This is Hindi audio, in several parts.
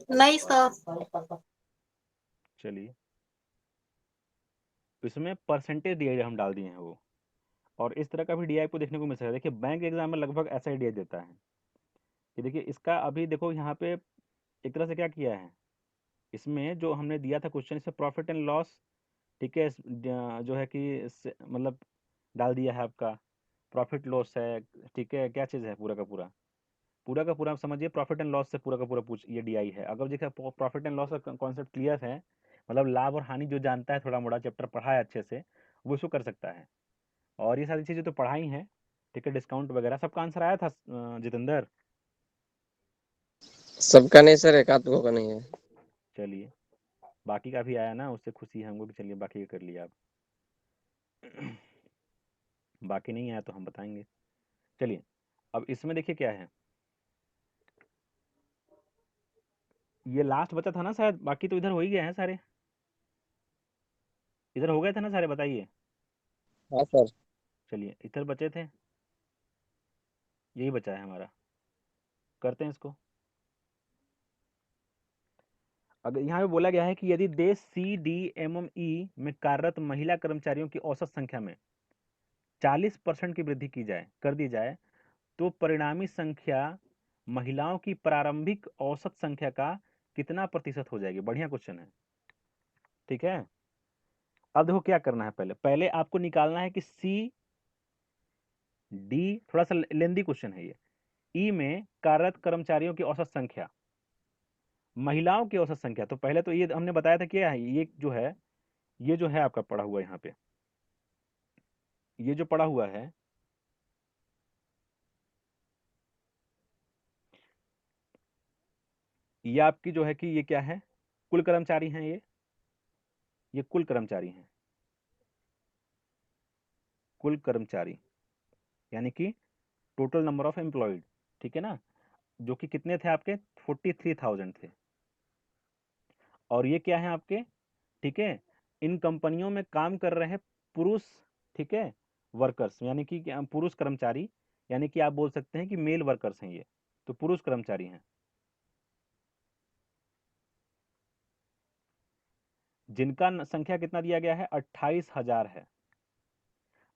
नहीं सर। चलिए, इसमें परसेंटेज डीआई हम डाल दिए हैं वो, और इस तरह का भी डीआई को देखने को मिल सकता है। देखिए बैंक एग्जाम में लगभग ऐसा ही डीआई देता है कि देखिए इसका अभी देखो यहाँ पे एक तरह से क्या किया है, इसमें जो हमने दिया था क्वेश्चन, इसमें प्रॉफिट एंड लॉस, ठीक है, जो है कि मतलब डाल दिया है आपका, प्रॉफिट लॉस है, ठीक है, क्या चीज़ है, पूरा का पूरा, पूरा का पूरा आप समझिए प्रॉफिट एंड लॉस से पूरा का पूरा पूछ ये डीआई है। अगर देखिए प्रॉफिट एंड लॉस का कॉन्सेप्ट क्लियर है, मतलब लाभ और हानि जो जानता है, थोड़ा मोड़ा चैप्टर पढ़ा है अच्छे से, वो इसको कर सकता है। और ये सारी चीज़ें तो पढ़ाई हैं, ठीक है, डिस्काउंट वगैरह सबका आंसर आया था जितेंद्र। सबका नहीं सर, एक आध गो का नहीं है। चलिए, बाकी का भी आया ना, उससे खुशी है हमको कि चलिए बाकी का कर लिया आप। बाकी नहीं आया तो हम बताएंगे। चलिए, अब इसमें देखिए क्या है, ये लास्ट बचा था ना शायद, बाकी तो इधर हो ही गए हैं सारे, इधर हो गए थे ना सारे, बताइए। हाँ सर। चलिए, इधर बचे थे, यही बचा है हमारा, करते हैं इसको। अगर यहाँ पे बोला गया है कि यदि देश सी डी एम ई में कार्यरत महिला कर्मचारियों की औसत संख्या में 40% की वृद्धि की जाए, कर दी जाए, तो परिणामी संख्या महिलाओं की प्रारंभिक औसत संख्या का कितना प्रतिशत हो जाएगी। बढ़िया क्वेश्चन है, ठीक है। अब देखो क्या करना है, पहले पहले आपको निकालना है कि सी डी, थोड़ा सा लेंदी क्वेश्चन है ये, ई में कार्यरत कर्मचारियों की औसत संख्या, महिलाओं की औसत संख्या। तो पहले तो ये हमने बताया था क्या है, ये जो है, ये जो है आपका पड़ा हुआ यहाँ पे, ये जो पड़ा हुआ है, ये आपकी जो है कि ये क्या है, कुल कर्मचारी हैं, ये कुल कर्मचारी हैं, कुल कर्मचारी, यानी कि टोटल नंबर ऑफ एम्प्लॉयड, ठीक है ना, जो कि कितने थे आपके, 43,000 थे। और ये क्या है आपके, ठीक है, इन कंपनियों में काम कर रहे हैं पुरुष, ठीक है, वर्कर्स, यानी कि पुरुष कर्मचारी, यानी कि आप बोल सकते हैं कि मेल वर्कर्स हैं ये, तो पुरुष कर्मचारी हैं, जिनका संख्या कितना दिया गया है, 28,000 है।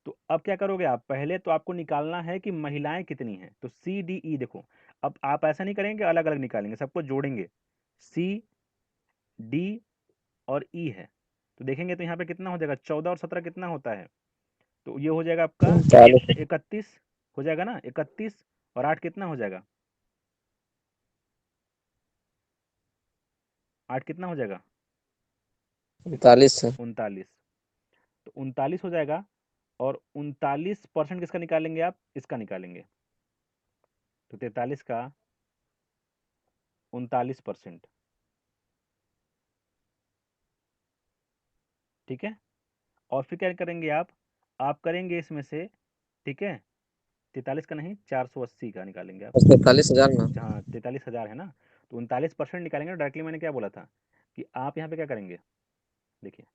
तो अब क्या करोगे आप, पहले तो आपको निकालना है कि महिलाएं कितनी हैं, तो सी डी ई देखो, अब आप ऐसा नहीं करेंगे, अलग अलग निकालेंगे, सबको जोड़ेंगे, सी डी और ई है, तो देखेंगे तो यहाँ पे कितना हो जाएगा, 14 और 17 कितना होता है, तो ये हो जाएगा आपका 40। 31 हो जाएगा ना, 31 और 8 कितना हो जाएगा, 8 कितना हो जाएगा, 39 सर। 39, तो 39 हो जाएगा। और 39% किसका निकालेंगे आप, इसका निकालेंगे, तो 43 का 39%, ठीक है। और फिर क्या करेंगे आप करेंगे इसमें से, ठीक है, 43 का नहीं, 480 का निकालेंगे आप, 43,000 ना। जहाँ 43,000 है ना, तो 39% निकालेंगे। डायरेक्टली मैंने क्या बोला था कि आप यहाँ पे क्या करेंगे, देखिए,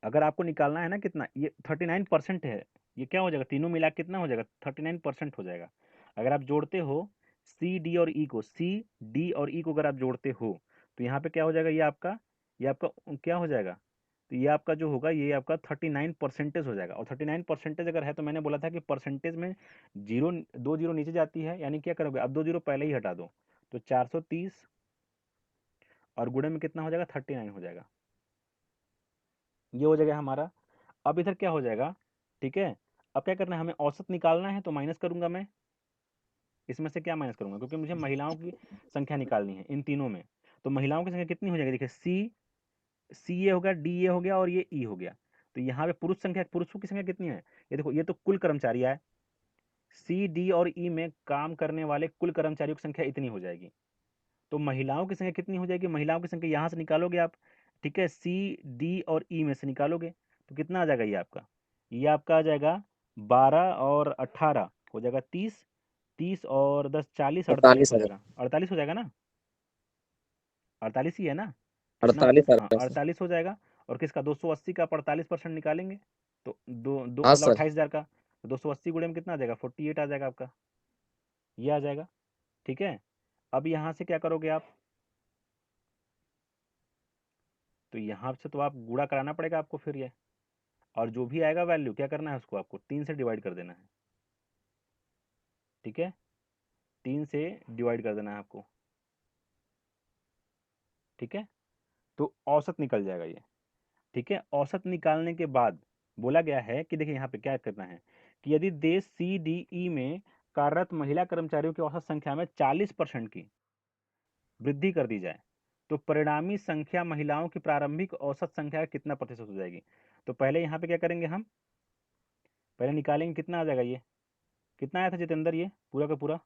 अगर आपको निकालना है ना कितना, ये 39% है, ये क्या हो जाएगा, तीनों मिला के कितना हो जाएगा, 39% हो जाएगा। अगर आप जोड़ते हो सी डी और ई को, सी डी और ई को अगर आप जोड़ते हो, तो यहाँ पे क्या हो जाएगा, ये आपका क्या हो जाएगा, तो ये आपका जो होगा, ये आपका 39% हो जाएगा। और 39% अगर है, तो मैंने बोला था कि परसेंटेज में जीरो, 2 जीरो नीचे जाती है, यानी क्या करोगे, अब 2 जीरो पहले ही हटा दो, तो 430 और गुणे में कितना हो जाएगा, 39 हो जाएगा, ये हो जाएगा हमारा। अब इधर क्या हो जाएगा, ठीक है, अब क्या करना है, हमें औसत निकालना है, तो माइनस करूंगा मैं, इसमें से क्या माइनस करूंगा, क्योंकि मुझे महिलाओं की संख्या निकालनी है इन तीनों में। तो महिलाओं की संख्या कितनी हो जाएगी, देखिए सी, सी ए हो गया, डी ए हो गया और ये ई हो गया। तो यहाँ पे पुरुष संख्या, पुरुषों की संख्या कितनी है, ये देखो, ये तो कुल कर्मचारी है, सी डी और ई में काम करने वाले कुल कर्मचारियों की संख्या इतनी हो जाएगी। तो महिलाओं की संख्या कितनी हो जाएगी, महिलाओं की संख्या यहाँ से निकालोगे आप, ठीक है, सी डी और ई में से निकालोगे, तो कितना आ जाएगा, ये आपका आ जाएगा 12 और 18 हो जाएगा 30, 30 और 10 40, 48 हो 48,000। जाएगा, 48 हो जाएगा ना, 48 ही है ना, कितना, 48 आ हाँ रहा है सर। 48 हो जाएगा। और किसका, 280 का 45% निकालेंगे, तो दो दो हाँ मतलब सर। 28,000 का, तो 280 गुणे में कितना आ जाएगा, 48 आ जाएगा आपका, ये आ जाएगा, ठीक है। अब यहाँ से क्या करोगे आप, तो यहाँ से तो आप गुणा कराना पड़ेगा आपको फिर ये, और जो भी आएगा वैल्यू क्या करना है उसको आपको 3 से डिवाइड कर देना है। ठीक है, 3 से डिवाइड कर देना है आपको। ठीक है, तो औसत निकल जाएगा ये। ठीक है, औसत निकालने के बाद बोला गया है कि देखिए यहाँ पे क्या करना है कि यदि देश सी डी ई में कार्यरत महिला कर्मचारियों की औसत संख्या में 40% की वृद्धि कर दी जाए तो परिणामी संख्या महिलाओं की प्रारंभिक औसत संख्या का कितना प्रतिशत हो जाएगी। तो पहले यहाँ पे क्या करेंगे हम, पहले निकालेंगे कितना आ जाएगा ये, कितना आया था जितेंद्र ये पूरा का पूरा,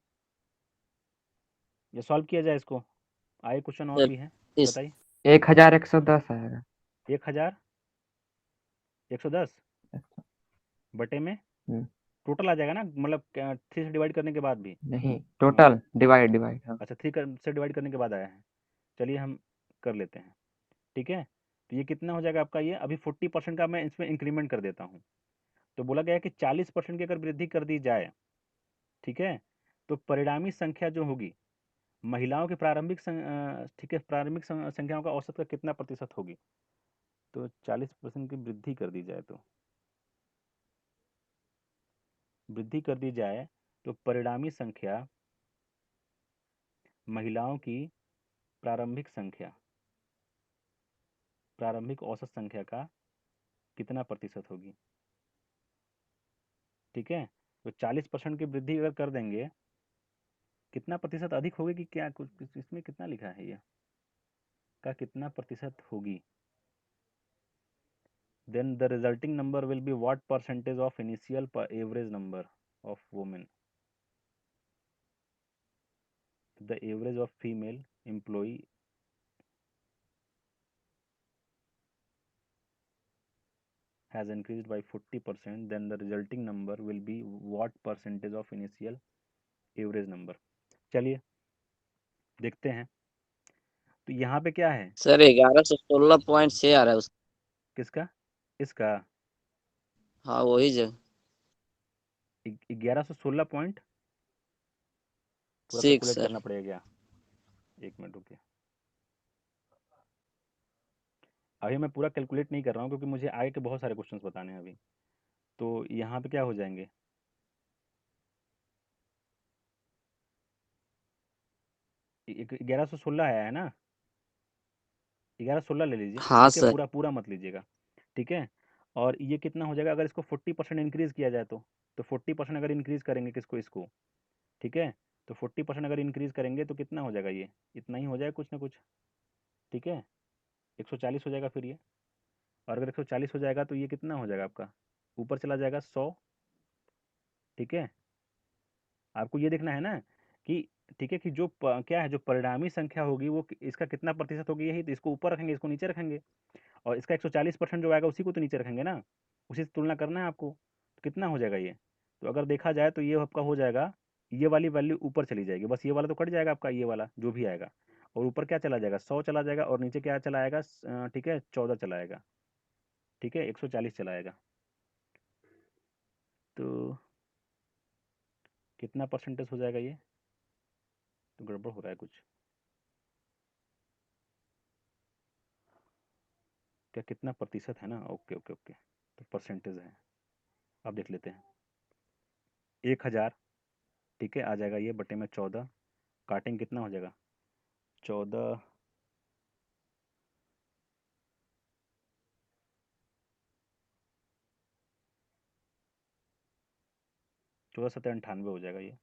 ये सॉल्व किया जाए इसको, आए क्वेश्चन और सर भी हैं, इस बताइए। 1110 आएगा। 1110 बटे में हम्म, टोटल आ जाएगा ना, मतलब 3 से डिवाइड करने के बाद भी। नहीं, हाँ, टोटल डिवाइड डिवाइड, हाँ। अच्छा 3 से डिवाइड करने के बाद आया है, चलिए हम कर लेते हैं। ठीक है, तो ये कितना हो जाएगा आपका, ये अभी 40% का मैं इसमें इंक्रीमेंट कर देता हूँ। तो बोला गया है कि 40% की अगर वृद्धि कर दी जाए, ठीक है, तो परिणामी संख्या जो होगी महिलाओं की ठीक है, प्रारंभिक संख्याओं का औसत का कितना प्रतिशत होगी। तो 40% की वृद्धि कर दी जाए, तो वृद्धि कर दी जाए तो परिणामी संख्या महिलाओं की प्रारंभिक संख्या, प्रारंभिक औसत संख्या का कितना प्रतिशत होगी। ठीक है, तो 40% की वृद्धि अगर कर देंगे, कितना प्रतिशत अधिक होगी कि क्या, कुछ इसमें कितना लिखा है ये, का कितना प्रतिशत होगी, then the resulting number will be what percentage of initial average number of women, the average of female employee has increased by 40%, then the resulting number will be what percentage of initial average number। चलिए देखते हैं, तो यहाँ पे क्या है, सर 1116.6 आ रहा है उस। किसका, इसका हाँ वही जो 1116 पूरा 6 कैलकुलेट सर। करना पड़ेगा क्या, एक मिनट रुकिए, अभी मैं पूरा कैलकुलेट नहीं कर रहा हूँ क्योंकि मुझे आगे के बहुत सारे क्वेश्चंस बताने हैं अभी। तो यहाँ पे क्या हो जाएंगे, 1116 आया है ना, 1116 ले लीजिए, हाँ ठीक है, सर। पूरा पूरा मत लीजिएगा। ठीक है, और ये कितना हो जाएगा अगर इसको 40% इंक्रीज किया जाए, तो 40% अगर इंक्रीज करेंगे किसको, इसको, ठीक है, तो 40% अगर इंक्रीज करेंगे तो कितना हो जाएगा, ये इतना ही हो जाएगा कुछ ना कुछ। ठीक है, 140 हो जाएगा फिर ये, और अगर 140 हो जाएगा तो ये कितना हो जाएगा आपका, ऊपर चला जाएगा 100। ठीक है, आपको ये देखना है ना कि, ठीक है, कि जो क्या है, जो परिणामी संख्या होगी वो इसका कितना प्रतिशत होगी, यही तो, इसको ऊपर रखेंगे इसको नीचे रखेंगे, और इसका 140% जो आएगा उसी को तो नीचे रखेंगे ना, उसी से तुलना करना है आपको, तो कितना हो जाएगा ये। तो अगर देखा जाए तो ये आपका हो जाएगा, ये वाली वैल्यू ऊपर चली जाएगी, बस ये वाला तो कट जाएगा आपका, ये वाला जो भी आएगा, और ऊपर क्या चला जाएगा, 100 चला जाएगा, और नीचे क्या चला आएगा, ठीक है, 14 चला आएगा। ठीक है, 140 चला आएगा, तो कितना परसेंटेज हो जाएगा ये, तो गड़बड़ हो रहा है कुछ, क्या कितना प्रतिशत है ना, ओके ओके ओके, तो परसेंटेज है, अब देख लेते हैं। 1000, ठीक है, आ जाएगा ये बटे में 14, काटेंगे कितना हो जाएगा, 14, 14×7 98 हो जाएगा ये,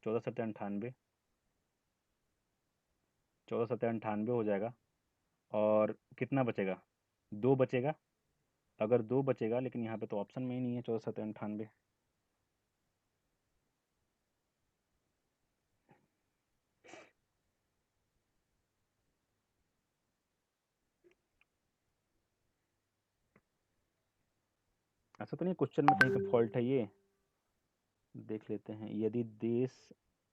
14×7 98, 14×7 98 हो जाएगा, और कितना बचेगा, 2 बचेगा, अगर 2 बचेगा, लेकिन यहाँ पे तो ऑप्शन में ही नहीं है 14×7 98। ऐसा तो नहीं क्वेश्चन में कहीं पे फॉल्ट है, ये देख लेते हैं। यदि देश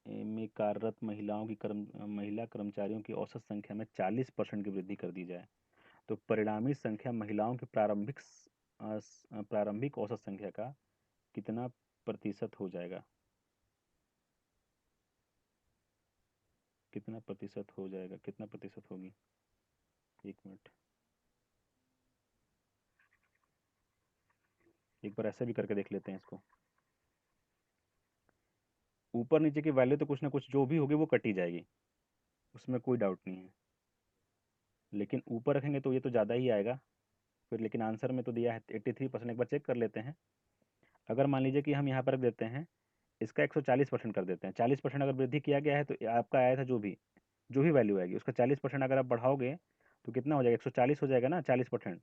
में कार्यरत महिला कर्मचारियों की औसत संख्या में 40% की वृद्धि कर दी जाए तो परिणामी संख्या महिलाओं की प्रारंभिक औसत संख्या का कितना प्रतिशत हो जाएगा, कितना प्रतिशत हो जाएगा, कितना प्रतिशत होगी, एक मिनट, एक बार ऐसे भी करके देख लेते हैं इसको। ऊपर नीचे की वैल्यू तो कुछ ना कुछ जो भी होगी वो कटी जाएगी, उसमें कोई डाउट नहीं है, लेकिन ऊपर रखेंगे तो ये तो ज़्यादा ही आएगा फिर। लेकिन आंसर में तो दिया है 83%। एक बार चेक कर लेते हैं। अगर मान लीजिए कि हम यहाँ पर रख देते हैं, इसका 140% कर देते हैं। 40% अगर वृद्धि किया गया है तो आपका आया था जो भी वैल्यू आएगी उसका 40% अगर आप बढ़ाओगे तो कितना हो जाएगा, 140 हो जाएगा ना। 40%,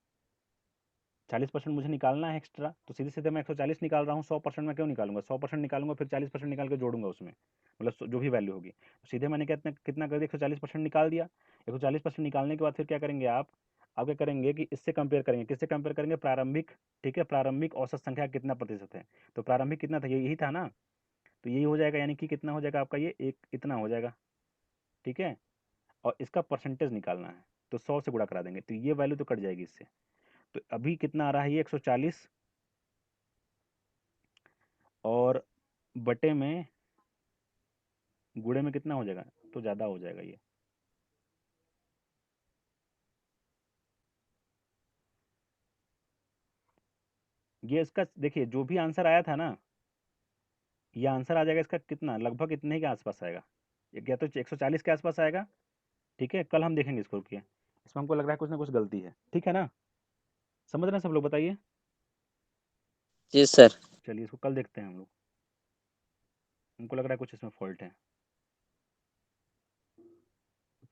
40% मुझे निकालना है एक्स्ट्रा, तो सीधे सीधे मैं 140 निकाल रहा हूँ। 100% मैं क्यों निकालूंगा, 100% निकालूंगा फिर 40% निकाल के जोड़ूंगा उसमें, मतलब जो भी वैल्यू होगी। तो सीधे मैंने कितना कितना कर दिया, 140% निकाल दिया। 140% निकालने के बाद फिर क्या करेंगे आप क्या करेंगे कि इससे कंपेयर करेंगे। किससे कंपेयर करेंगे, प्रारंभिक, ठीक है, प्रारंभिक औसत संख्या कितना प्रतिशत है। तो प्रारंभिक कितना था, यही था ना, तो यही हो जाएगा, यानी कि कितना हो जाएगा आपका, ये एक इतना हो जाएगा, ठीक है। और इसका परसेंटेज निकालना है तो 100 से गुणा करा देंगे, तो ये वैल्यू तो कट जाएगी इससे। तो अभी कितना आ रहा है ये 140 और बटे में गुणे में कितना हो जाएगा, तो ज़्यादा हो जाएगा ये इसका देखिए जो भी आंसर आया था ना, ये आंसर आ जाएगा इसका कितना, लगभग इतने ही के आसपास आएगा। ये क्या तो 140 के आसपास आएगा, ठीक है। कल हम देखेंगे इसको, रुकिए, इसमें हमको लग रहा है कुछ ना कुछ गलती है, ठीक है ना। समझ रहे हैं सब लोग, बताइए। जी सर। चलिए इसको कल देखते हैं हम लोग। हमको लग रहा है कुछ इसमें फॉल्ट है,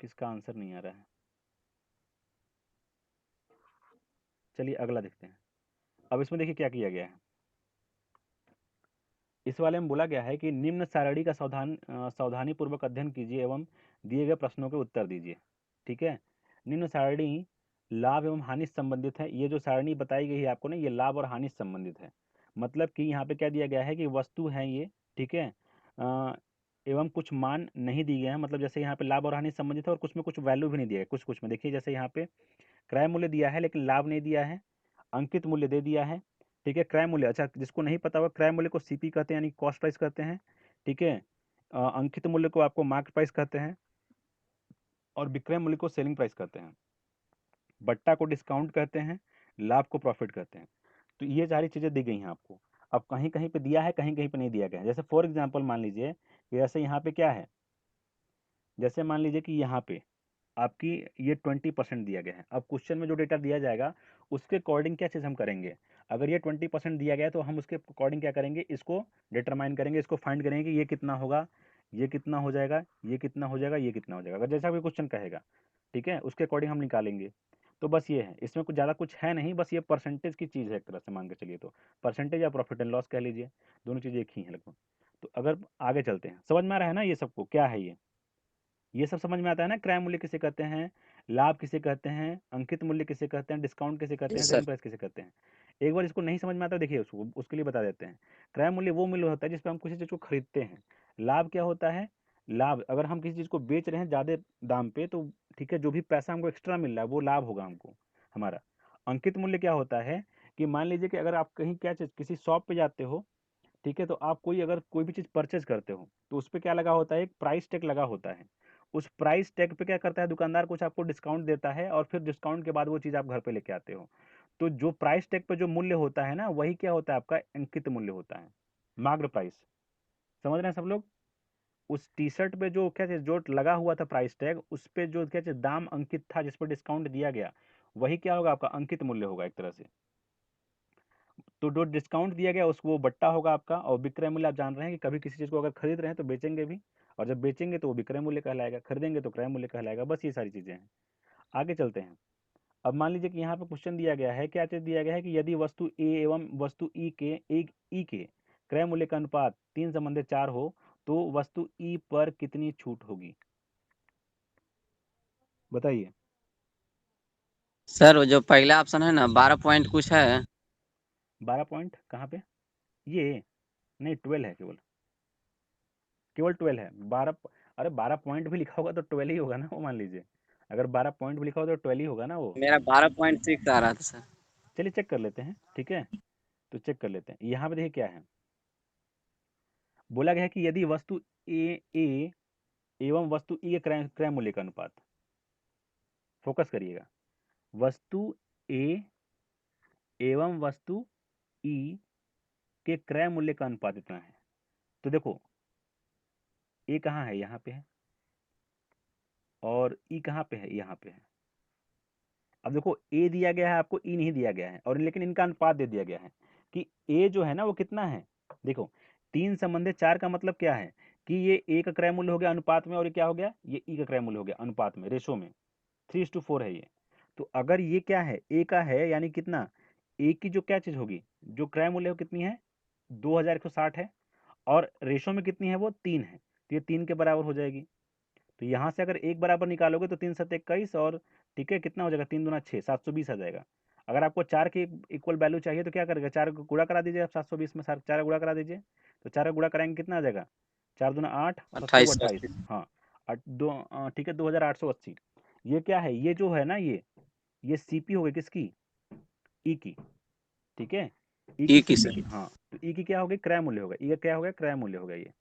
किसका आंसर नहीं आ रहा है। चलिए अगला देखते हैं। अब इसमें देखिए क्या किया गया है। इस वाले में बोला गया है कि निम्न सारणी का सावधानी पूर्वक अध्ययन कीजिए एवं दिए गए प्रश्नों के उत्तर दीजिए, ठीक है। निम्न सारणी लाभ एवं हानि से संबंधित है। ये जो सारणी बताई गई है आपको ना, ये लाभ और हानि से संबंधित है। मतलब कि यहाँ पे क्या दिया गया है कि वस्तु है ये, ठीक है, एवं कुछ मान नहीं दिए गए हैं। मतलब जैसे यहाँ पे लाभ और हानि से संबंधित है और कुछ में कुछ वैल्यू भी नहीं दिया है, कुछ कुछ में देखिए, जैसे यहाँ पे क्रय मूल्य दिया है लेकिन लाभ नहीं दिया है, अंकित मूल्य दे दिया है, ठीक है। क्रय मूल्य, अच्छा जिसको नहीं पता होगा, क्रय मूल्य को सीपी कहते हैं, यानी कॉस्ट प्राइस कहते हैं, ठीक है। अंकित मूल्य को आपको मार्केट प्राइस कहते हैं और विक्रय मूल्य को सेलिंग प्राइस कहते हैं। बट्टा को डिस्काउंट कहते हैं, लाभ को प्रॉफिट कहते हैं। तो ये सारी चीज़ें दी गई हैं आपको। अब कहीं कहीं पे दिया है, कहीं कहीं पे नहीं दिया गया है। जैसे फॉर एग्जाम्पल मान लीजिए कि जैसे यहाँ पे क्या है, जैसे मान लीजिए कि यहाँ पे आपकी ये 20% दिया गया है। अब क्वेश्चन में जो डेटा दिया जाएगा उसके अकॉर्डिंग क्या चीज़ हम करेंगे, अगर ये 20% दिया गया है तो हम उसके अकॉर्डिंग क्या करेंगे, इसको डिटरमाइन करेंगे, इसको फाइंड करेंगे कि ये कितना होगा, ये कितना हो जाएगा, ये कितना हो जाएगा, ये कितना हो जाएगा। अगर जैसा कोई क्वेश्चन कहेगा, ठीक है, उसके अकॉर्डिंग हम निकालेंगे। तो बस ये है, इसमें कुछ ज़्यादा कुछ है नहीं, बस ये परसेंटेज की चीज़ है एक तरह से मान के चलिए। तो परसेंटेज या प्रॉफिट एंड लॉस कह लीजिए, दोनों चीज़ें एक ही हैं लगभग। तो अगर आगे चलते हैं, समझ में आ रहा है ना ये सबको क्या है ये सब समझ में आता है ना। क्रय मूल्य किसे कहते हैं, लाभ किसे कहते हैं, अंकित मूल्य किसे कहते हैं, डिस्काउंट किसे कहते जी हैं, सर। सेलिंग प्राइस किसे कहते हैं। एक बार इसको नहीं समझ में आता देखिए, उसको उसके लिए बता देते हैं। क्रय मूल्य वो मूल्य होता है जिस पर हम किसी चीज़ को खरीदते हैं। लाभ क्या होता है, लाभ अगर हम किसी चीज़ को बेच रहे हैं ज़्यादा दाम पे तो ठीक है, जो भी पैसा हमको एक्स्ट्रा मिल रहा है वो लाभ होगा हमको हमारा। अंकित मूल्य क्या होता है कि मान लीजिए कि अगर आप कहीं क्या चीज़ किसी शॉप पे जाते हो, ठीक है, तो आप अगर कोई भी चीज़ परचेज करते हो तो उस पे क्या लगा होता है, एक प्राइस टैग लगा होता है। उस प्राइस टैग पे क्या करता है दुकानदार, कुछ आपको डिस्काउंट देता है और फिर डिस्काउंट के बाद वो चीज़ आप घर पे लेके आते हो। तो जो प्राइस टैग पे जो मूल्य होता है ना, वही क्या होता है आपका अंकित मूल्य होता है, मार्क्ड प्राइस। समझ रहे हैं सब लोग। उस टी शर्ट पे जो क्या चीज़ जो लगा हुआ था प्राइस टैग, उस पे जो क्या चीज़ दाम अंकित था, जिस पर डिस्काउंट दिया गया, वही क्या होगा आपका अंकित मूल्य होगा एक तरह से। तो जो डिस्काउंट दिया गया उस वो बट्टा होगा आपका। और विक्रय मूल्य आप जान रहे हैं कि कभी किसी चीज़ को अगर खरीद रहे हैं तो बेचेंगे भी, और जब बेचेंगे तो वो विक्रय मूल्य कहलाएगा, खरीदेंगे तो क्रय मूल्य कहलाएगा। बस ये सारी चीज़ें हैं। आगे चलते हैं। अब मान लीजिए कि यहाँ पे क्वेश्चन दिया गया है, क्या चीज़ दिया गया है कि यदि वस्तु ए एवं वस्तु ई के एक ई के क्रय मूल्य का अनुपात 3:4 हो तो वस्तु ई पर कितनी छूट होगी, बताइए। सर वो जो पहला ऑप्शन है ना 12 पॉइंट कुछ है। 12 पॉइंट कहाँ पे, ये नहीं 12 है, केवल केवल 12 है। 12, अरे 12 पॉइंट भी लिखा होगा तो 12 ही होगा ना वो, मान लीजिए अगर 12 पॉइंट भी लिखा होगा तो 12 ही होगा ना वो। मेरा 12.6 आ रहा था सर। चलिए चेक कर लेते हैं, ठीक है। तो चेक कर लेते हैं, यहाँ पे देखिए क्या है। बोला गया है कि यदि वस्तु ए एवं वस्तु ई के क्रय क्रय मूल्य का अनुपात, फोकस करिएगा, वस्तु ए एवं वस्तु ई के क्रय मूल्य का अनुपात इतना है। तो देखो ए कहाँ है, यहाँ पे है, और ई कहाँ पे है, यहाँ पे है। अब देखो ए दिया गया है आपको, ई नहीं दिया गया है, और लेकिन इनका अनुपात दे दिया गया है कि ए जो है ना वो कितना है। देखो 3 संबंधित 4 का मतलब क्या है कि ये ए का क्रय मूल्य हो गया अनुपात में, और ये क्या हो गया, ये ई का क्रय मूल्य हो गया अनुपात में, रेशो में 3:4 है ये। तो अगर ये क्या है, ए का है, यानी कितना, ए की जो क्या चीज होगी, जो क्रय मूल्य कितनी है 2160 है, और रेशो में कितनी है वो 3 है, तो ये 3 के बराबर हो जाएगी। तो यहाँ से अगर एक बराबर निकालोगे तो 3 7 21, और ठीक है कितना हो जाएगा, 3 दूना 6, 720 आ जाएगा। अगर आपको 4 की इक्वल वैल्यू चाहिए तो क्या करेगा, 4 को गुणा करा दीजिए आप 720 में, 4 का गुणा करा दीजिए, तो 4 का गुणा कराएंगे कितना आ जाएगा, 4 दूना 8, 28 28, हाँ, ठीक है 2880। ये क्या है, ये जो है ना ये सीपी हो गई किसकी, ई की, ठीक है, ई की ई की सीपी सर। की, हाँ, तो ई की क्या हो गई, क्रय मूल्य होगा, ई का क्या हो गया, क्रय मूल्य हो गया, ये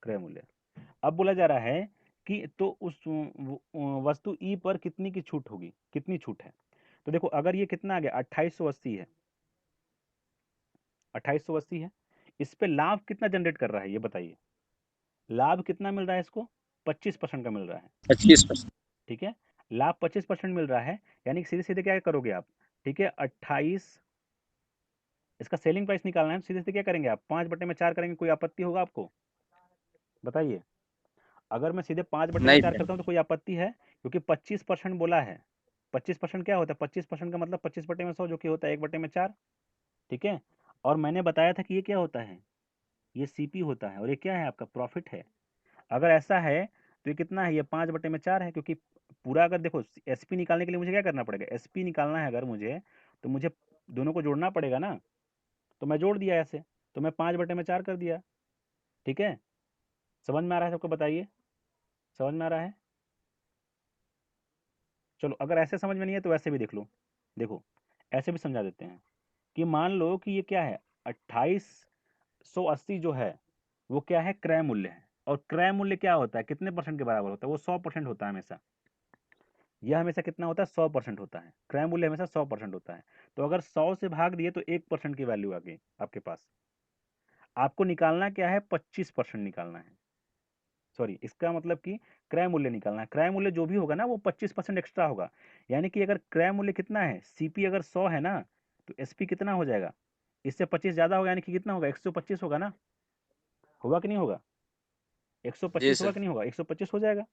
क्रय मूल्य। अब बोला जा रहा है कि तो उस वस्तु ई पर कितनी की छूट होगी, कितनी छूट है। तो देखो अगर ये कितना आ गया 2880 है, 2880 है, इस पे लाभ कितना जनरेट कर रहा है ये बताइए, लाभ कितना मिल रहा है इसको, 25% का मिल रहा है, 25%। ठीक है, लाभ 25% मिल रहा है, यानी कि सीधे सीधे क्या करोगे आप, ठीक है 28, इसका सेलिंग प्राइस निकालना है, सीधे सीधे क्या करेंगे आप, 5/4 करेंगे, कोई आपत्ति होगा आपको बताइए। अगर मैं सीधे 5/4 नहीं सर। करता हूँ तो कोई आपत्ति है, क्योंकि 25% बोला है। 25% क्या होता है, 25% का मतलब 25/100 जो कि होता है 1/4, ठीक है। और मैंने बताया था कि ये क्या होता है, ये सीपी होता है, और ये क्या है आपका प्रॉफिट है। अगर ऐसा है तो ये कितना है, ये 5/4 है, क्योंकि पूरा अगर देखो एसपी निकालने के लिए मुझे क्या करना पड़ेगा, एसपी निकालना है अगर मुझे, तो मुझे दोनों को जोड़ना पड़ेगा ना, तो मैं जोड़ दिया ऐसे, तो मैं 5/4 कर दिया, ठीक है। समझ में आ रहा है सबको, बताइए समझ में आ रहा है। चलो अगर ऐसे समझ में नहीं है तो वैसे भी देख लो, देखो ऐसे भी समझा देते हैं कि मान लो कि ये क्या है 2880 जो है वो क्या है, क्रय मूल्य है, और क्रय मूल्य क्या होता है, कितने परसेंट के बराबर होता है, वो 100% होता है हमेशा, यह हमेशा कितना होता है, 100% होता है, क्रय मूल्य हमेशा 100% होता है। तो अगर 100 से भाग दिए तो 1% की वैल्यू आ गई आपके पास। आपको निकालना क्या है, 25% निकालना है, सॉरी इसका मतलब कि क्रय मूल्य निकालना है, क्रय मूल्य जो भी होगा ना वो 25% एक्स्ट्रा होगा। यानी कि अगर क्रय मूल्य कितना है, सीपी अगर 100 है ना, तो एसपी कितना हो जाएगा, इससे 25 ज्यादा होगा, यानी कि कितना होगा, 125 होगा ना, होगा कि नहीं होगा, जी 125 होगा सर। कि नहीं होगा, 125 हो जाएगा।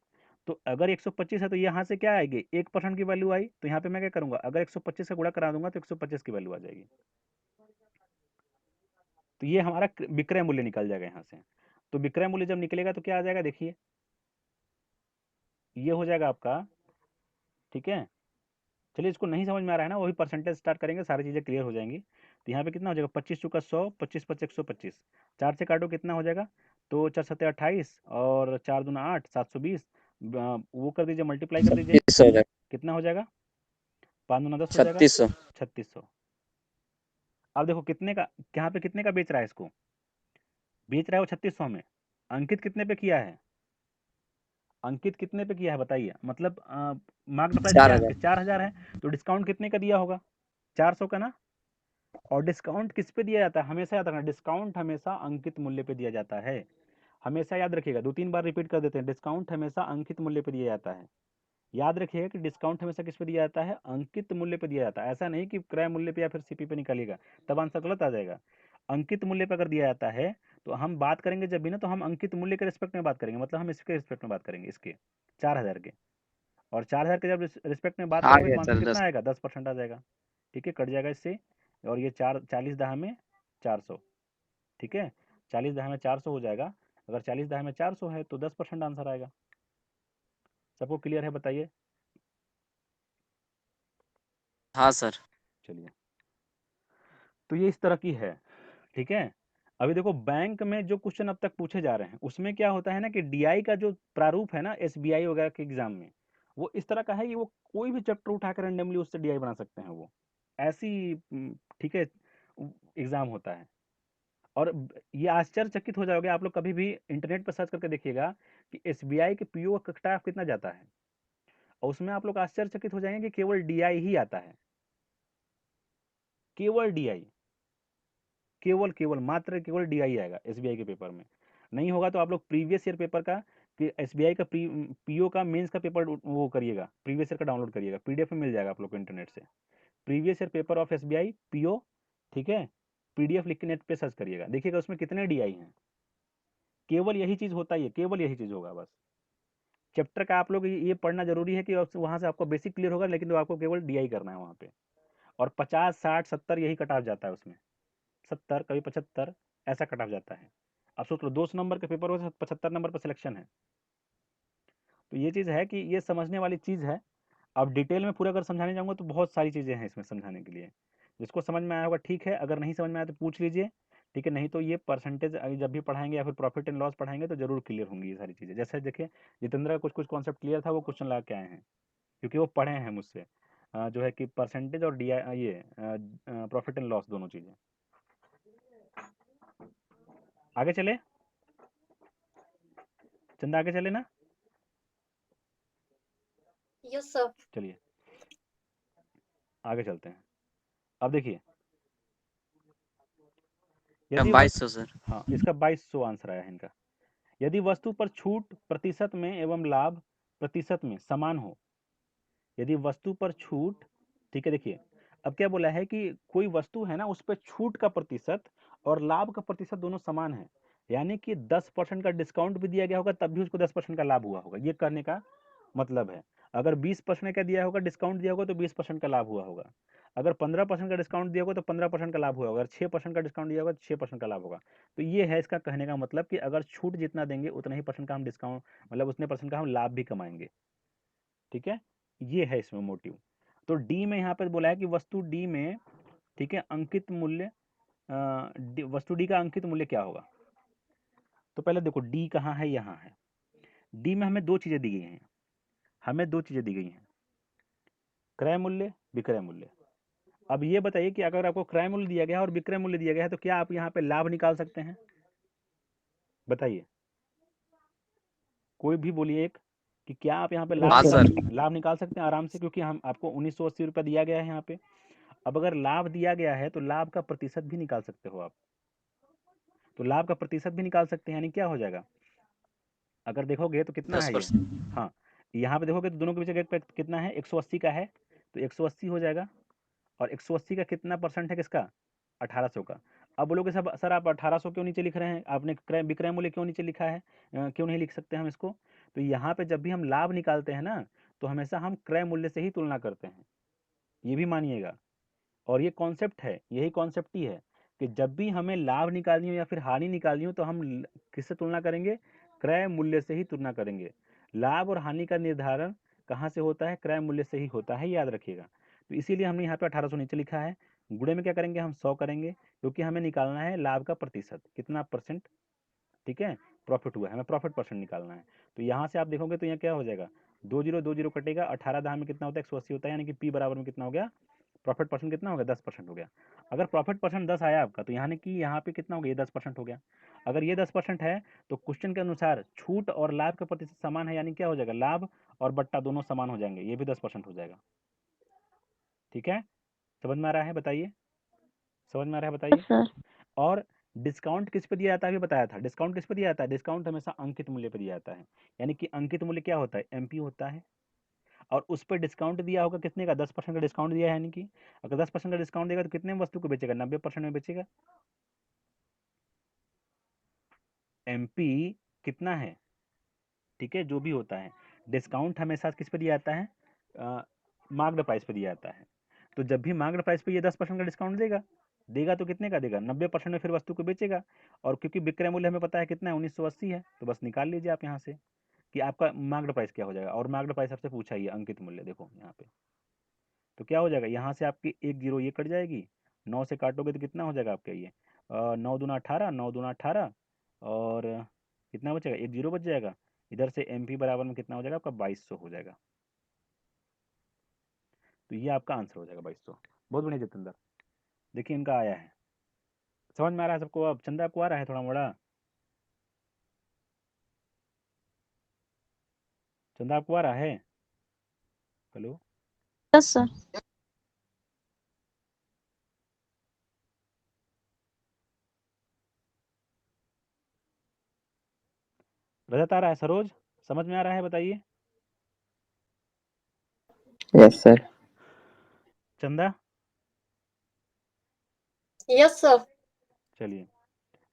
तो अगर 125 है तो यहाँ से क्या आएगी, 1% की वैल्यू आई, तो यहाँ पे मैं क्या करूंगा, अगर 125 से गुणा करा दूंगा तो 125 की वैल्यू आ जाएगी। तो ये हमारा विक्रय मूल्य निकल जाएगा यहाँ से। तो विक्रय मूल्य जब निकलेगा तो क्या आ जाएगा, देखिए ये हो जाएगा आपका, ठीक है। चलिए इसको नहीं समझ में आ रहा है ना, वही परसेंटेज स्टार्ट करेंगे, सारी चीजें क्लियर हो जाएंगी। तो यहाँ पे कितना हो जाएगा, 25 चुका 100, 25 25 125, 4 से काटो कितना हो जाएगा, तो 4 7 28, और 4 दूना 8, 720, वो कर दीजिए, मल्टीप्लाई कर दीजिए, 3600। कितना हो जाएगा, 5 दूना 10 हो जाएगा, 3600। 3600। अब देखो कितने का, यहाँ पे कितने का बेच रहा है इसको, बेच रहा है वो 3600 में, अंकित कितने पे किया है, अंकित कितने पे किया है बताइए, मतलब मार्केट प्राइस क्या है अंकित 4000। 4000 है, तो डिस्काउंट कितने का दिया होगा, 400 का ना। और डिस्काउंट किस पे दिया जाता है, हमेशा याद रखना, डिस्काउंट हमेशा अंकित मूल्य पे दिया जाता है, हमेशा याद रखिएगा, 2 3 बार रिपीट कर देते हैं, डिस्काउंट हमेशा अंकित मूल्य पे दिया जाता है। याद रखिएगा कि डिस्काउंट हमेशा किस पे दिया जाता है, अंकित मूल्य पे दिया जाता है, ऐसा नहीं कि क्रय मूल्य पे या फिर सीपी पे निकालिएगा, तब आंसर गलत आ जाएगा। अंकित मूल्य पे अगर दिया जाता है तो हम बात करेंगे जब भी ना, तो हम अंकित मूल्य के रिस्पेक्ट में बात करेंगे, मतलब हम इसके रिस्पेक्ट में बात करेंगे, इसके 4000 के, और 4000 के जब रिस्पेक्ट में बात आ करोगे गया तो आंसर सर कितना 10। आएगा, 10% आ जाएगा, ठीक है, कट जाएगा इससे। और ये 40 दहा में 400, ठीक है, 40 दहा में 400 हो जाएगा, अगर 40 दहा में 400 है तो 10% आंसर आएगा। सबको क्लियर है बताइए। हाँ सर। चलिए, तो ये इस तरह की है, ठीक है। अभी देखो बैंक में जो क्वेश्चन अब तक पूछे जा रहे हैं उसमें क्या होता है ना कि डीआई का जो प्रारूप है ना एसबीआई वगैरह के एग्जाम में, वो इस तरह का है कि वो कोई भी चैप्टर उठाकर रेंडमली उससे डीआई बना सकते हैं वो, ऐसी ठीक है एग्जाम होता है। और ये आश्चर्यचकित हो जाओगे आप लोग, कभी भी इंटरनेट पर सर्च करके देखिएगा कि एसबीआई के पीओ का कट ऑफ कितना जाता है, और उसमें आप लोग आश्चर्यचकित हो जाएंगे कि केवल डीआई ही आता है, केवल डीआई। केवल केवल मात्र केवल डीआई आएगा एसबीआई के पेपर में। नहीं होगा तो आप लोग प्रीवियस ईयर पेपर का कि एसबीआई का पीओ का मेंस का पेपर वो करिएगा, प्रीवियस ईयर का डाउनलोड करिएगा, पीडीएफ में मिल जाएगा आप लोग को इंटरनेट से। Previous year paper of SBI PO, ठीक है, पीडीएफ लिख के नेट पे सर्च करिएगा, देखिएगा उसमें कितने डीआई हैं। केवल यही चीज होता है, केवल यही चीज होगा बस। चैप्टर का आप लोग ये पढ़ना जरूरी है कि वहां से आपको बेसिक क्लियर होगा, लेकिन तो आपको केवल डीआई करना है वहां पे। और 50 60 70 यही कट ऑफ जाता है उसमें, 70 कभी 75 ऐसा कट ऑफ जाता है। अब सोच लो 200 नंबर के पेपर हो 75 नंबर पर सिलेक्शन है। तो ये चीज़ है कि ये समझने वाली चीज़ है। अब डिटेल में पूरा अगर समझाने जाऊंगा तो बहुत सारी चीज़ें हैं इसमें समझाने के लिए। जिसको समझ में आया होगा ठीक है, अगर नहीं समझ में आया तो पूछ लीजिए, ठीक है। नहीं तो ये परसेंटेज जब भी पढ़ाएंगे या फिर प्रॉफिट एंड लॉस पढ़ाएंगे तो जरूर क्लियर होंगी ये सारी चीज़ें। जैसे देखिए जितेंद्र का कुछ कुछ कॉन्सेप्ट क्लियर था, वो क्वेश्चन ला के आए हैं क्योंकि वो पढ़े हैं मुझसे, जो है कि परसेंटेज और डी ये प्रॉफिट एंड लॉस दोनों चीज़ें। आगे चले चंदा, आगे चले ना। Yes sir. चलिए आगे चलते हैं। अब देखिए यदि 2200 सर। हाँ, इसका 2200 आंसर आया है इनका। यदि वस्तु पर छूट प्रतिशत में एवं लाभ प्रतिशत में समान हो, यदि वस्तु पर छूट, ठीक है, देखिए अब क्या बोला है कि कोई वस्तु है ना उस पर छूट का प्रतिशत और लाभ का प्रतिशत दोनों समान है, यानी कि 10% का डिस्काउंट भी दिया गया होगा तब भी उसको 10% का लाभ हुआ होगा, ये करने का मतलब है। अगर 20% का दिया होगा डिस्काउंट दिया होगा तो 20% का लाभ हुआ होगा। अगर 15% का डिस्काउंट दिया होगा तो 15% का लाभ हुआ होगा। अगर 6% का डिस्काउंट दिया होगा तो 6% का लाभ होगा। तो ये है इसका कहने का मतलब कि अगर छूट जितना देंगे उतना ही परसेंट का हम डिस्काउंट, मतलब उतने परसेंट का हम लाभ भी कमाएंगे, ठीक है। ये है इसमें मोटिव। तो डी में यहाँ पर बोला है कि वस्तु डी में, ठीक है, अंकित मूल्य, वस्तु डी का अंकित मूल्य क्या होगा। तो पहले देखो डी कहाँ है, यहाँ है। डी में हमें दो चीजें दी गई हैं, हमें दो चीजें दी गई हैं, क्रय मूल्य, विक्रय मूल्य। अब ये बताइए कि अगर आपको क्रय मूल्य दिया गया है और विक्रय मूल्य दिया गया है तो क्या आप यहाँ पे लाभ निकाल सकते हैं, बताइए। कोई भी बोलिए एक कि क्या आप यहाँ पे हाँ सर। लाभ निकाल सकते हैं आराम से, क्योंकि हम आपको 1980 रुपया दिया गया है यहाँ पे। अब अगर लाभ दिया गया है तो लाभ का प्रतिशत भी निकाल सकते हो आप, तो लाभ का प्रतिशत भी निकाल सकते हैं, यानी क्या हो जाएगा, अगर देखोगे तो कितना है ये, 10%। हाँ यहाँ पे देखोगे तो दोनों के बीच का कितना है, 180 का है, तो 180 हो जाएगा। और 180 का कितना परसेंट है किसका, 1800 का। अब बोलोगे सब सर आप 1800 क्यों नीचे लिख रहे हैं, आपने क्रय विक्रय मूल्य क्यों नीचे लिखा है, क्यों नहीं लिख सकते हम इसको। तो यहाँ पे जब भी हम लाभ निकालते हैं ना तो हमेशा हम क्रय मूल्य से ही तुलना करते हैं, ये भी मानिएगा। और ये कॉन्सेप्ट है, यही कॉन्सेप्ट ही है कि जब भी हमें लाभ निकालनी हो या फिर हानि निकालनी हो तो हम किससे तुलना करेंगे, क्रय मूल्य से ही तुलना करेंगे। लाभ और हानि का निर्धारण कहाँ से होता है, क्रय मूल्य से ही होता है, याद रखिएगा। तो इसीलिए हमने यहाँ पे 1800 नीचे लिखा है। गुणे में क्या करेंगे, हम 100 करेंगे, क्योंकि हमें निकालना है लाभ का प्रतिशत, कितना परसेंट, ठीक है, प्रॉफिट हुआ है, हमें प्रॉफिट परसेंट निकालना है। तो यहाँ से आप देखोगे तो यहाँ क्या हो जाएगा, 20 कटेगा, 18 दाम में कितना होता है, 180 होता है, यानी कि पी बराबर में कितना हो गया, प्रॉफिट परसेंट कितना हो गया, 10% हो गया। अगर प्रॉफिट परसेंट 10 आया आपका तो यानी कि यहाँ पे कितना हो गया, ये 10% हो गया। अगर ये 10% है तो क्वेश्चन के अनुसार छूट और लाभ का प्रतिशत समान है, यानी क्या हो जाएगा, लाभ और बट्टा दोनों समान हो जाएंगे, ये भी 10% हो जाएगा, ठीक है। समझ में आ रहा है, बताइए, समझ में आ रहा है बताइए। सर। और डिस्काउंट किस पे दिया जाता है, अभी बताया था, डिस्काउंट किस पे दिया जाता है, डिस्काउंट हमेशा अंकित मूल्य पे दिया जाता है। यानी कि अंकित मूल्य क्या होता है, एमपी होता है, और उस पर डिस्काउंट दिया होगा कितने का, 10% का डिस्काउंट दिया है, यानी कि अगर 10% का डिस्काउंट देगा तो कितने में वस्तु को बेचेगा, 90% में बेचेगा। एमपी कितना है, ठीक है, जो भी होता है डिस्काउंट हमेशा किस पे दिया जाता है, मार्क्ड प्राइस पे दिया जाता है। तो जब भी मार्क्ड प्राइस पे ये 10% का डिस्काउंट देगा, देगा तो कितने का देगा, 90% में फिर वस्तु को बेचेगा। और क्योंकि विक्रय मूल्य हमें पता है कितना है, 1980 है, तो बस निकाल लीजिए आप यहाँ से कि आपका मार्क्ड प्राइस क्या हो जाएगा। और मार्क्ड प्राइस आपसे पूछा ही है, अंकित मूल्य देखो यहाँ पे, तो क्या हो जाएगा, यहाँ से आपकी एक जीरो ये कट जाएगी, 9 से काटोगे तो कितना हो जाएगा आपका ये, 9 दूना 18, 9 दूना 18, और कितना बचेगा, एक जीरो बच जाएगा। इधर से एम पी बराबर में कितना हो जाएगा आपका, 2200 हो जाएगा। तो ये आपका आंसर हो जाएगा 2200। बहुत बढ़िया जितेंद्र, देखिए इनका आया है, समझ में आ रहा है सबको। अब चंदा आपको आ रहा है थोड़ा मोड़ा, चंदा आपको आ रहा है, हेलो। Yes sir. रजत आ रहा है? सरोज समझ में आ रहा है? बताइए। Yes sir. Chanda? Yes, sir. चलिए,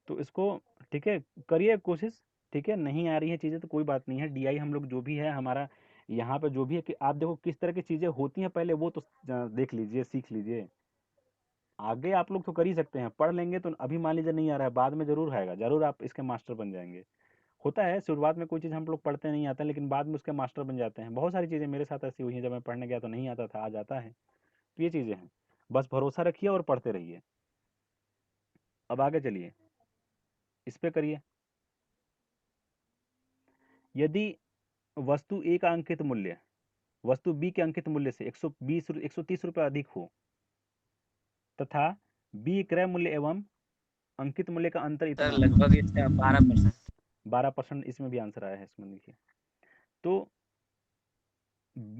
तो इसको ठीक है, करिए कोशिश। ठीक है, नहीं आ रही है चीज़ें तो कोई बात नहीं है। डीआई हम लोग जो भी है हमारा यहाँ पे जो भी है कि आप देखो किस तरह की चीज़ें होती हैं पहले वो तो देख लीजिए, सीख लीजिए। आगे आप लोग तो कर ही सकते हैं, पढ़ लेंगे तो अभी मान लीजिए नहीं आ रहा है, बाद में ज़रूर आएगा, ज़रूर आप इसके मास्टर बन जाएंगे। होता है शुरुआत में कोई चीज़ हम लोग पढ़ते नहीं आता, लेकिन बाद में उसके मास्टर बन जाते हैं। बहुत सारी चीज़ें मेरे साथ ऐसी हुई हैं, जब मैं पढ़ने गया तो नहीं आता था, आज आता है। तो ये चीज़ें हैं, बस भरोसा रखिए और पढ़ते रहिए। अब आगे चलिए, इस पे करिए। यदि वस्तु ए का अंकित मूल्य वस्तु बी के अंकित मूल्य से 130 रुपये अधिक हो तथा बी क्रय मूल्य एवं अंकित मूल्य का अंतर सर इतना हो। लगभग इसका 12%। 12% इसमें भी आंसर आया है, इसमें देखिए। तो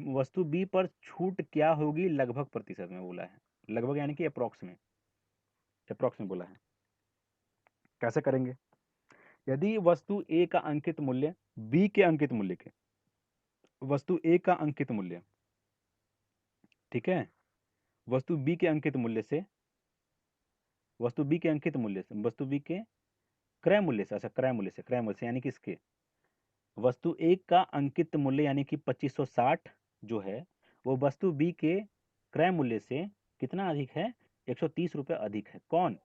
वस्तु बी पर छूट क्या होगी लगभग प्रतिशत में बोला है। लगभग यानी कि अप्रोक्स में बोला है। कैसे करेंगे? यदि वस्तु ए का अंकित मूल्य बी के अंकित मूल्य के वस्तु ए का अंकित मूल्य, ठीक है, वस्तु बी के अंकित मूल्य से वस्तु बी के अंकित मूल्य से वस्तु बी के क्रय मूल्य से, अच्छा क्रय मूल्य से यानी कि इसके वस्तु ए का अंकित मूल्य यानी कि 2560 जो है वो वस्तु बी के क्रय मूल्य से कितना अधिक है? 130 रुपये अधिक है। कौन?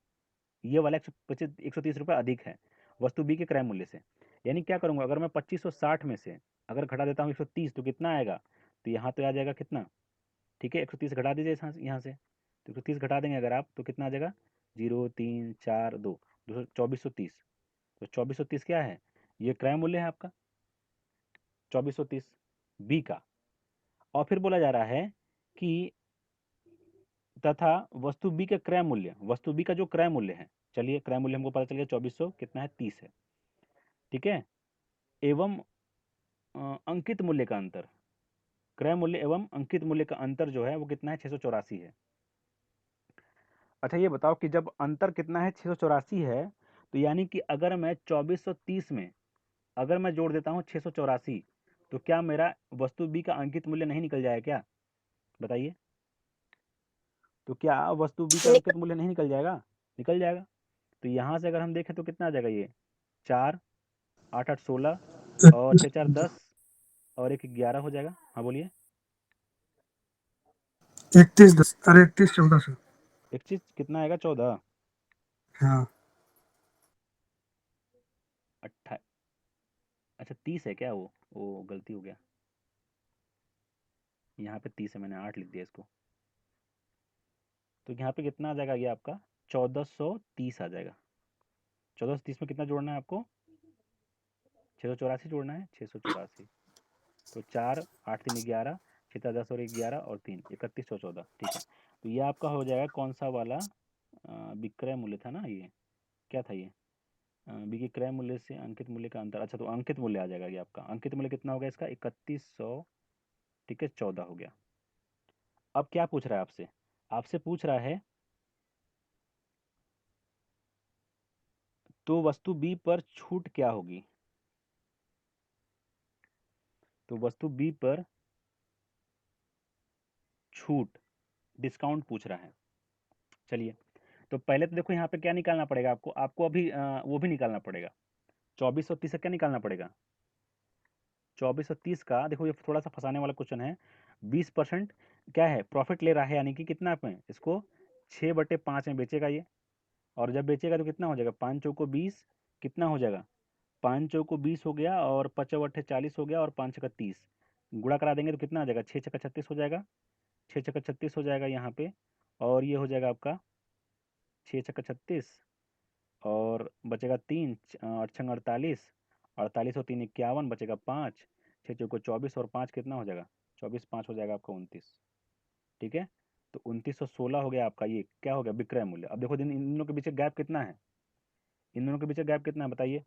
ये वाला 130 रुपये अधिक है वस्तु बी के क्रय मूल्य से। यानी क्या करूंगा, अगर मैं 2560 में से अगर घटा देता हूँ 130 तो कितना आएगा? तो यहाँ तो आ जाएगा कितना? ठीक है, 130 घटा दीजिए यहाँ से, तो 130 घटा देंगे अगर आप तो कितना आ जाएगा? 0 3 4 2 2430। तो 2430 क्या है? ये क्रय मूल्य है आपका 2430 बी का। और फिर बोला जा रहा है कि तथा वस्तु बी का क्रय मूल्य, वस्तु बी का जो क्रय मूल्य है, चलिए क्रय मूल्य हमको पता चल गया 2400 कितना है? 30 है। ठीक है, एवं अंकित मूल्य का अंतर, क्रय मूल्य एवं अंकित मूल्य का अंतर जो है वो कितना है? 684 है। अच्छा ये बताओ कि जब अंतर कितना है? 684 है, तो यानी कि अगर मैं 2430 में अगर मैं जोड़ देता हूँ 684 तो क्या मेरा वस्तु बी का अंकित मूल्य नहीं निकल जाएगा क्या? बताइए। तो क्या वस्तु बी का निकल अंकित मूल्य नहीं निकल जाएगा? निकल जाएगा। तो यहाँ से अगर हम देखें तो कितना आ जाएगा? ये 4 8 8 16 और 6 4 10 और 1 11 हो जाएगा। हाँ बोलिए। 31 10 अरे 31 14 सर। एक चीज कितना आएगा? 14 हाँ 28। अच्छा 30 है क्या? वो गलती हो गया, यहाँ पे 30 है, मैंने 8 लिख दिया इसको। तो यहाँ पे कितना आ जाएगा ये आपका? 1430 आ जाएगा। 1430 में कितना जोड़ना है आपको? 684 जोड़ना है, 684। तो 4 8 3 11 6 4 10 और 1 11 और 3 31 और 14। ठीक है, तो ये आपका हो जाएगा कौन सा वाला? विक्रय मूल्य था ना ये, क्या था ये? बी क्रय मूल्य से अंकित मूल्य का अंतर। अच्छा तो अंकित मूल्य आ जाएगा ये आपका। अंकित मूल्य कितना होगा इसका? 3100। ठीक है, 14 हो गया। अब क्या पूछ रहा है आपसे? आपसे पूछ रहा है तो वस्तु बी पर छूट क्या होगी? तो वस्तु बी पर छूट, डिस्काउंट पूछ रहा है। चलिए, तो पहले तो देखो यहाँ पे क्या निकालना पड़ेगा आपको? आपको अभी वो भी निकालना पड़ेगा। 2430 से क्या निकालना पड़ेगा? 2430 का देखो, ये थोड़ा सा फंसाने वाला क्वेश्चन है। 20% क्या है? प्रॉफिट ले रहा है, यानी कि कितना में इसको 6/5 में बेचेगा ये। और जब बेचेगा तो कितना हो जाएगा? 5 चौको 20 कितना हो जाएगा? 5 चौको 20 हो गया और 5 40 हो गया और 5 छक्का 30 गुणा करा देंगे तो कितना आ जाएगा? 6 छक्का 36 हो जाएगा। 6 छक्का 36 हो जाएगा यहाँ पे, और ये हो जाएगा आपका 6 छक्का 36 और बचेगा 3 8 छंग 48, 48 और 3 51, बचेगा 5, 6 चौको 24 और 5 कितना हो जाएगा? 24 5 हो जाएगा आपका 29। ठीक है, तो 2916 हो गया आपका। ये क्या हो गया? विक्रय मूल्य। अब देखो इन दोनों के बीच गैप कितना है? इन दोनों के बीच गैप कितना है बताइए?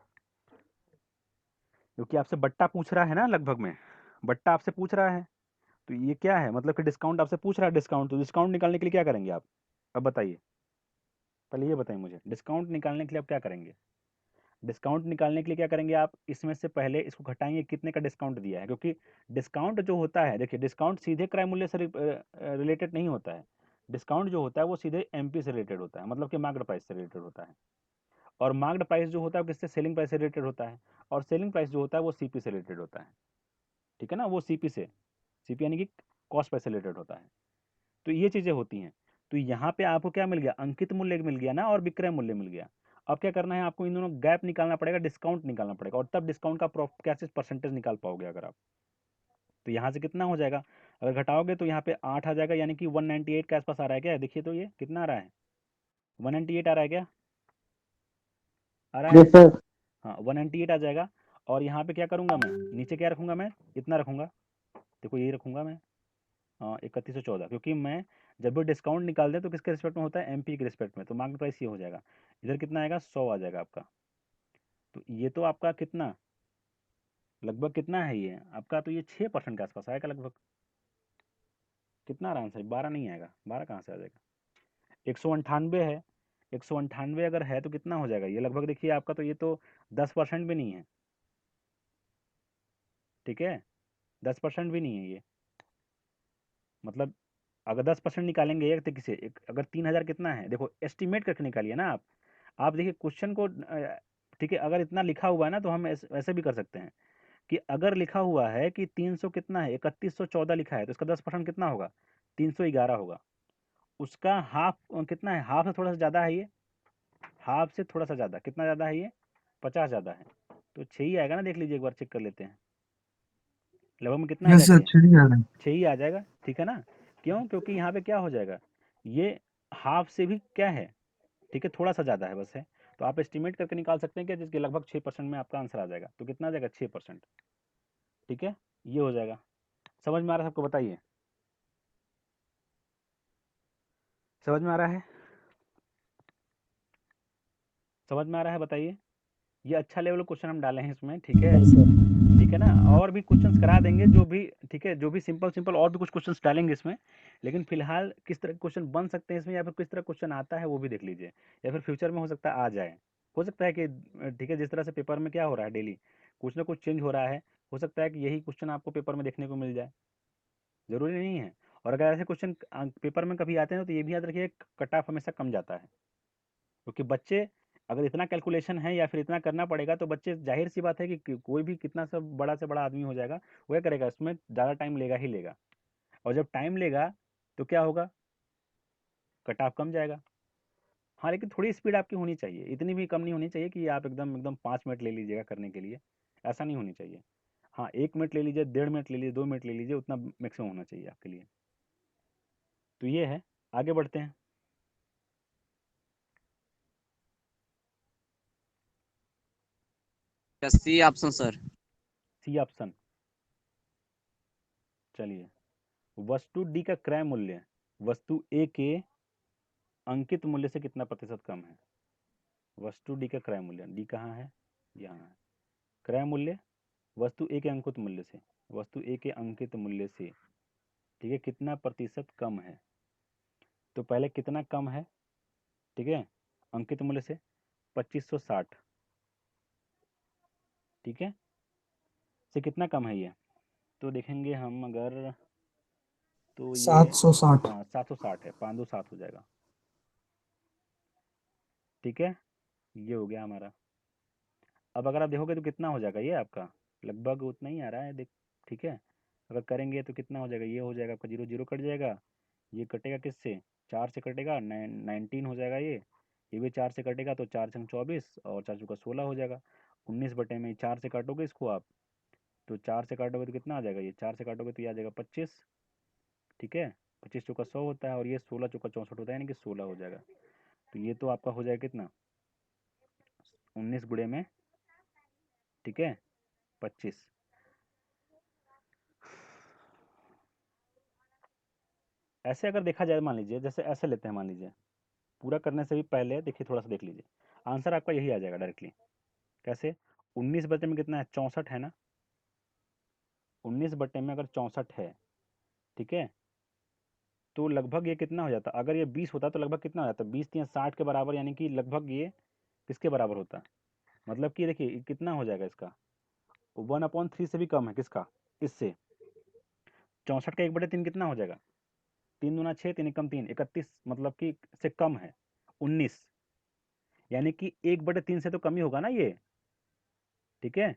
क्योंकि आपसे बट्टा पूछ रहा है ना, लगभग में बट्टा आपसे पूछ रहा है, तो ये क्या है? मतलब कि डिस्काउंट आपसे पूछ रहा है। डिस्काउंट, तो डिस्काउंट निकालने के लिए क्या करेंगे आप? अब बताइए, पहले ये बताइए मुझे, डिस्काउंट निकालने के लिए आप क्या करेंगे? डिस्काउंट निकालने के लिए क्या करेंगे आप, इसमें से पहले इसको घटाएंगे कितने का डिस्काउंट दिया है, क्योंकि डिस्काउंट जो होता है, देखिए डिस्काउंट सीधे क्रय मूल्य से रिलेटेड नहीं होता है। डिस्काउंट जो होता है वो सीधे एमपी से रिलेटेड होता है, मतलब कि मार्केट प्राइस से रिलेटेड होता है। और मार्केट प्राइस जो होता है वो किससे, सेलिंग प्राइस से रिलेटेड होता है। और सेलिंग प्राइस जो होता है वो सीपी से रिलेटेड होता है, ठीक है ना, वो सीपी से, सीपी यानी कि कॉस्ट प्राइस से रिलेटेड होता है। तो ये चीज़ें होती हैं। तो यहाँ पे आपको क्या मिल गया, अंकित मूल्य मिल गया ना, और विक्रय मूल्य मिल गया। अब क्या करना है आपको, इन दोनों गैप निकालना पड़ेगा, डिस्काउंट निकालना पड़ेगा, और तब डिस्काउंट का क्या चीज परसेंटेज निकाल पाओगे अगर आप। तो यहाँ से कितना हो जाएगा, अगर घटाओगे तो यहाँ पे 8 आ जाएगा, यानी कि 198 के आसपास आ रहा है क्या, देखिए तो ये कितना आ रहा है, 198 आ रहा है क्या, आ रहा है। Yes sir. हाँ 198 आ जाएगा। और यहाँ पे क्या करूंगा मैं, नीचे क्या रखूंगा मैं, इतना रखूंगा, देखो यही रखूंगा मैं, 3114, क्योंकि मैं जब भी डिस्काउंट निकाल दे तो किसके रिस्पेक्ट में होता है, एमपी के रिस्पेक्ट में, तो मार्केट प्राइस ये हो जाएगा। इधर कितना आएगा, 100 आ जाएगा आपका। तो ये तो आपका कितना, लगभग कितना है ये आपका, तो ये 6% के आसपास आएगा लगभग। कितना आराम से, 12 नहीं आएगा, 12 कहाँ से आ जाएगा, 198 है, 198 अगर है तो कितना हो जाएगा ये, लगभग देखिए आपका, तो ये तो 10% भी नहीं है, ठीक है, 10% भी नहीं है ये। मतलब अगर 10% निकालेंगे एक तरीके से, अगर 3000 कितना है, देखो एस्टिमेट करके निकालिए ना आप देखिए क्वेश्चन को, ठीक है, अगर इतना लिखा हुआ है ना तो हम ऐसे भी कर सकते हैं कि अगर लिखा हुआ है कि 300 कितना है, 3114 लिखा है, तो इसका 10% कितना होगा, 311 होगा। उसका हाफ कितना है, हाफ से थोड़ा सा ज़्यादा है ये, हाफ से थोड़ा सा ज़्यादा, कितना ज़्यादा है ये, 50 ज़्यादा है, तो 6 ही आएगा ना, देख लीजिए एक बार चेक कर लेते हैं, लगभग में कितना यस आएगा सर, ये, 6 आ रहा है। 6 ही आ जाएगा, ठीक है ना। क्यों, क्योंकि यहाँ पे क्या हो जाएगा, ये हाफ से भी क्या है, ठीक है, थोड़ा सा ज़्यादा है बस है। तो आप एस्टिमेट करके निकाल सकते हैं कि जिसके लगभग 6% में आपका आंसर आ जाएगा, तो कितना आ जाएगा, 6%, ठीक है, ये हो जाएगा। समझ में आ रहा है सबको, बताइए, समझ में आ रहा है, समझ में आ रहा है, बताइए। ये अच्छा लेवल क्वेश्चन हम डाले हैं इसमें, ठीक है, ठीक है ना। और भी क्वेश्चंस करा देंगे जो भी, ठीक है, जो भी सिंपल सिंपल और भी कुछ क्वेश्चंस डालेंगे इसमें, लेकिन फिलहाल किस तरह के क्वेश्चन बन सकते हैं इसमें, या फिर किस तरह क्वेश्चन आता है वो भी देख लीजिए, या फिर फ्यूचर में हो सकता है आ जाए, हो सकता है कि, ठीक है, जिस तरह से पेपर में क्या हो रहा है डेली कुछ ना कुछ चेंज हो रहा है, हो सकता है कि यही क्वेश्चन आपको पेपर में देखने को मिल जाए, जरूरी नहीं है। और अगर ऐसे क्वेश्चन पेपर में कभी आते हैं तो ये भी याद रखिए, कट ऑफ हमेशा कम जाता है, क्योंकि बच्चे अगर इतना कैलकुलेशन है या फिर इतना करना पड़ेगा, तो बच्चे, जाहिर सी बात है कि कोई भी कितना सब बड़ा से बड़ा आदमी हो जाएगा, वो क्या करेगा, इसमें ज़्यादा टाइम लेगा ही लेगा। और जब टाइम लेगा तो क्या होगा, कट ऑफ कम जाएगा। हाँ लेकिन थोड़ी स्पीड आपकी होनी चाहिए, इतनी भी कम नहीं होनी चाहिए कि आप एकदम एकदम 5 मिनट ले लीजिएगा करने के लिए, ऐसा नहीं होनी चाहिए। हाँ 1 मिनट ले लीजिए, 1.5 मिनट ले लीजिए, 2 मिनट ले लीजिए, उतना मैक्सिमम होना चाहिए आपके लिए। तो ये है, आगे बढ़ते हैं। C option sir. C option, चलिए, वस्तु डी का क्रय मूल्य वस्तु ए के अंकित मूल्य से कितना प्रतिशत कम है। वस्तु डी का क्रय मूल्य, डी कहाँ है, यहाँ है, क्रय मूल्य वस्तु ए के अंकित मूल्य से, वस्तु ए के अंकित मूल्य से, ठीक है, कितना प्रतिशत कम है। तो पहले कितना कम है, ठीक है, अंकित मूल्य से 2560, ठीक है, से कितना कम है ये, तो देखेंगे हम अगर, तो ये, 760। हाँ 760 है, 5 2 7 हो जाएगा, ठीक है, ये हो गया हमारा। अब अगर आप देखोगे तो कितना हो जाएगा ये आपका, लगभग उतना ही आ रहा है देख, ठीक है, अगर करेंगे तो कितना हो जाएगा, ये हो जाएगा आपका, 0 0 कट जाएगा, ये कटेगा किससे, 4 से कटेगा, 19 हो जाएगा ये भी 4 से कटेगा, तो 4 संग 24 और 4 चौका 16 हो जाएगा। 19 बटे में 4 से काटोगे इसको आप, तो 4 से काटोगे तो कितना आ जाएगा, ये 4 से काटोगे तो ये आ जाएगा 25, ठीक है, 25 चौका 100 होता है, और ये 16 चौका 64 होता है, यानी कि 16 हो जाएगा। तो ये तो आपका हो जाएगा कितना, 19 गुणे में, ठीक है, 25, ऐसे अगर देखा जाए, मान लीजिए जैसे ऐसे लेते हैं, मान लीजिए पूरा करने से भी पहले देखिए, थोड़ा सा देख लीजिए, आंसर आपका यही आ जाएगा डायरेक्टली। कैसे, 19 बटे में कितना है, 64 है ना, 19 बटे में अगर 64 है, ठीक है, तो लगभग ये कितना हो जाता, अगर ये 20 होता तो लगभग कितना हो जाता, 20 3 60 के बराबर, यानी कि लगभग ये किसके बराबर होता, मतलब कि देखिए ये कितना हो जाएगा इसका, 1/3 से भी कम है किसका, इससे। 64 का 1/3 कितना हो जाएगा, 3 दूना 6, 3 एकम 3, 31, मतलब कि से कम है 19, यानी कि 1/3 से तो कम ही होगा ना ये, ठीक है।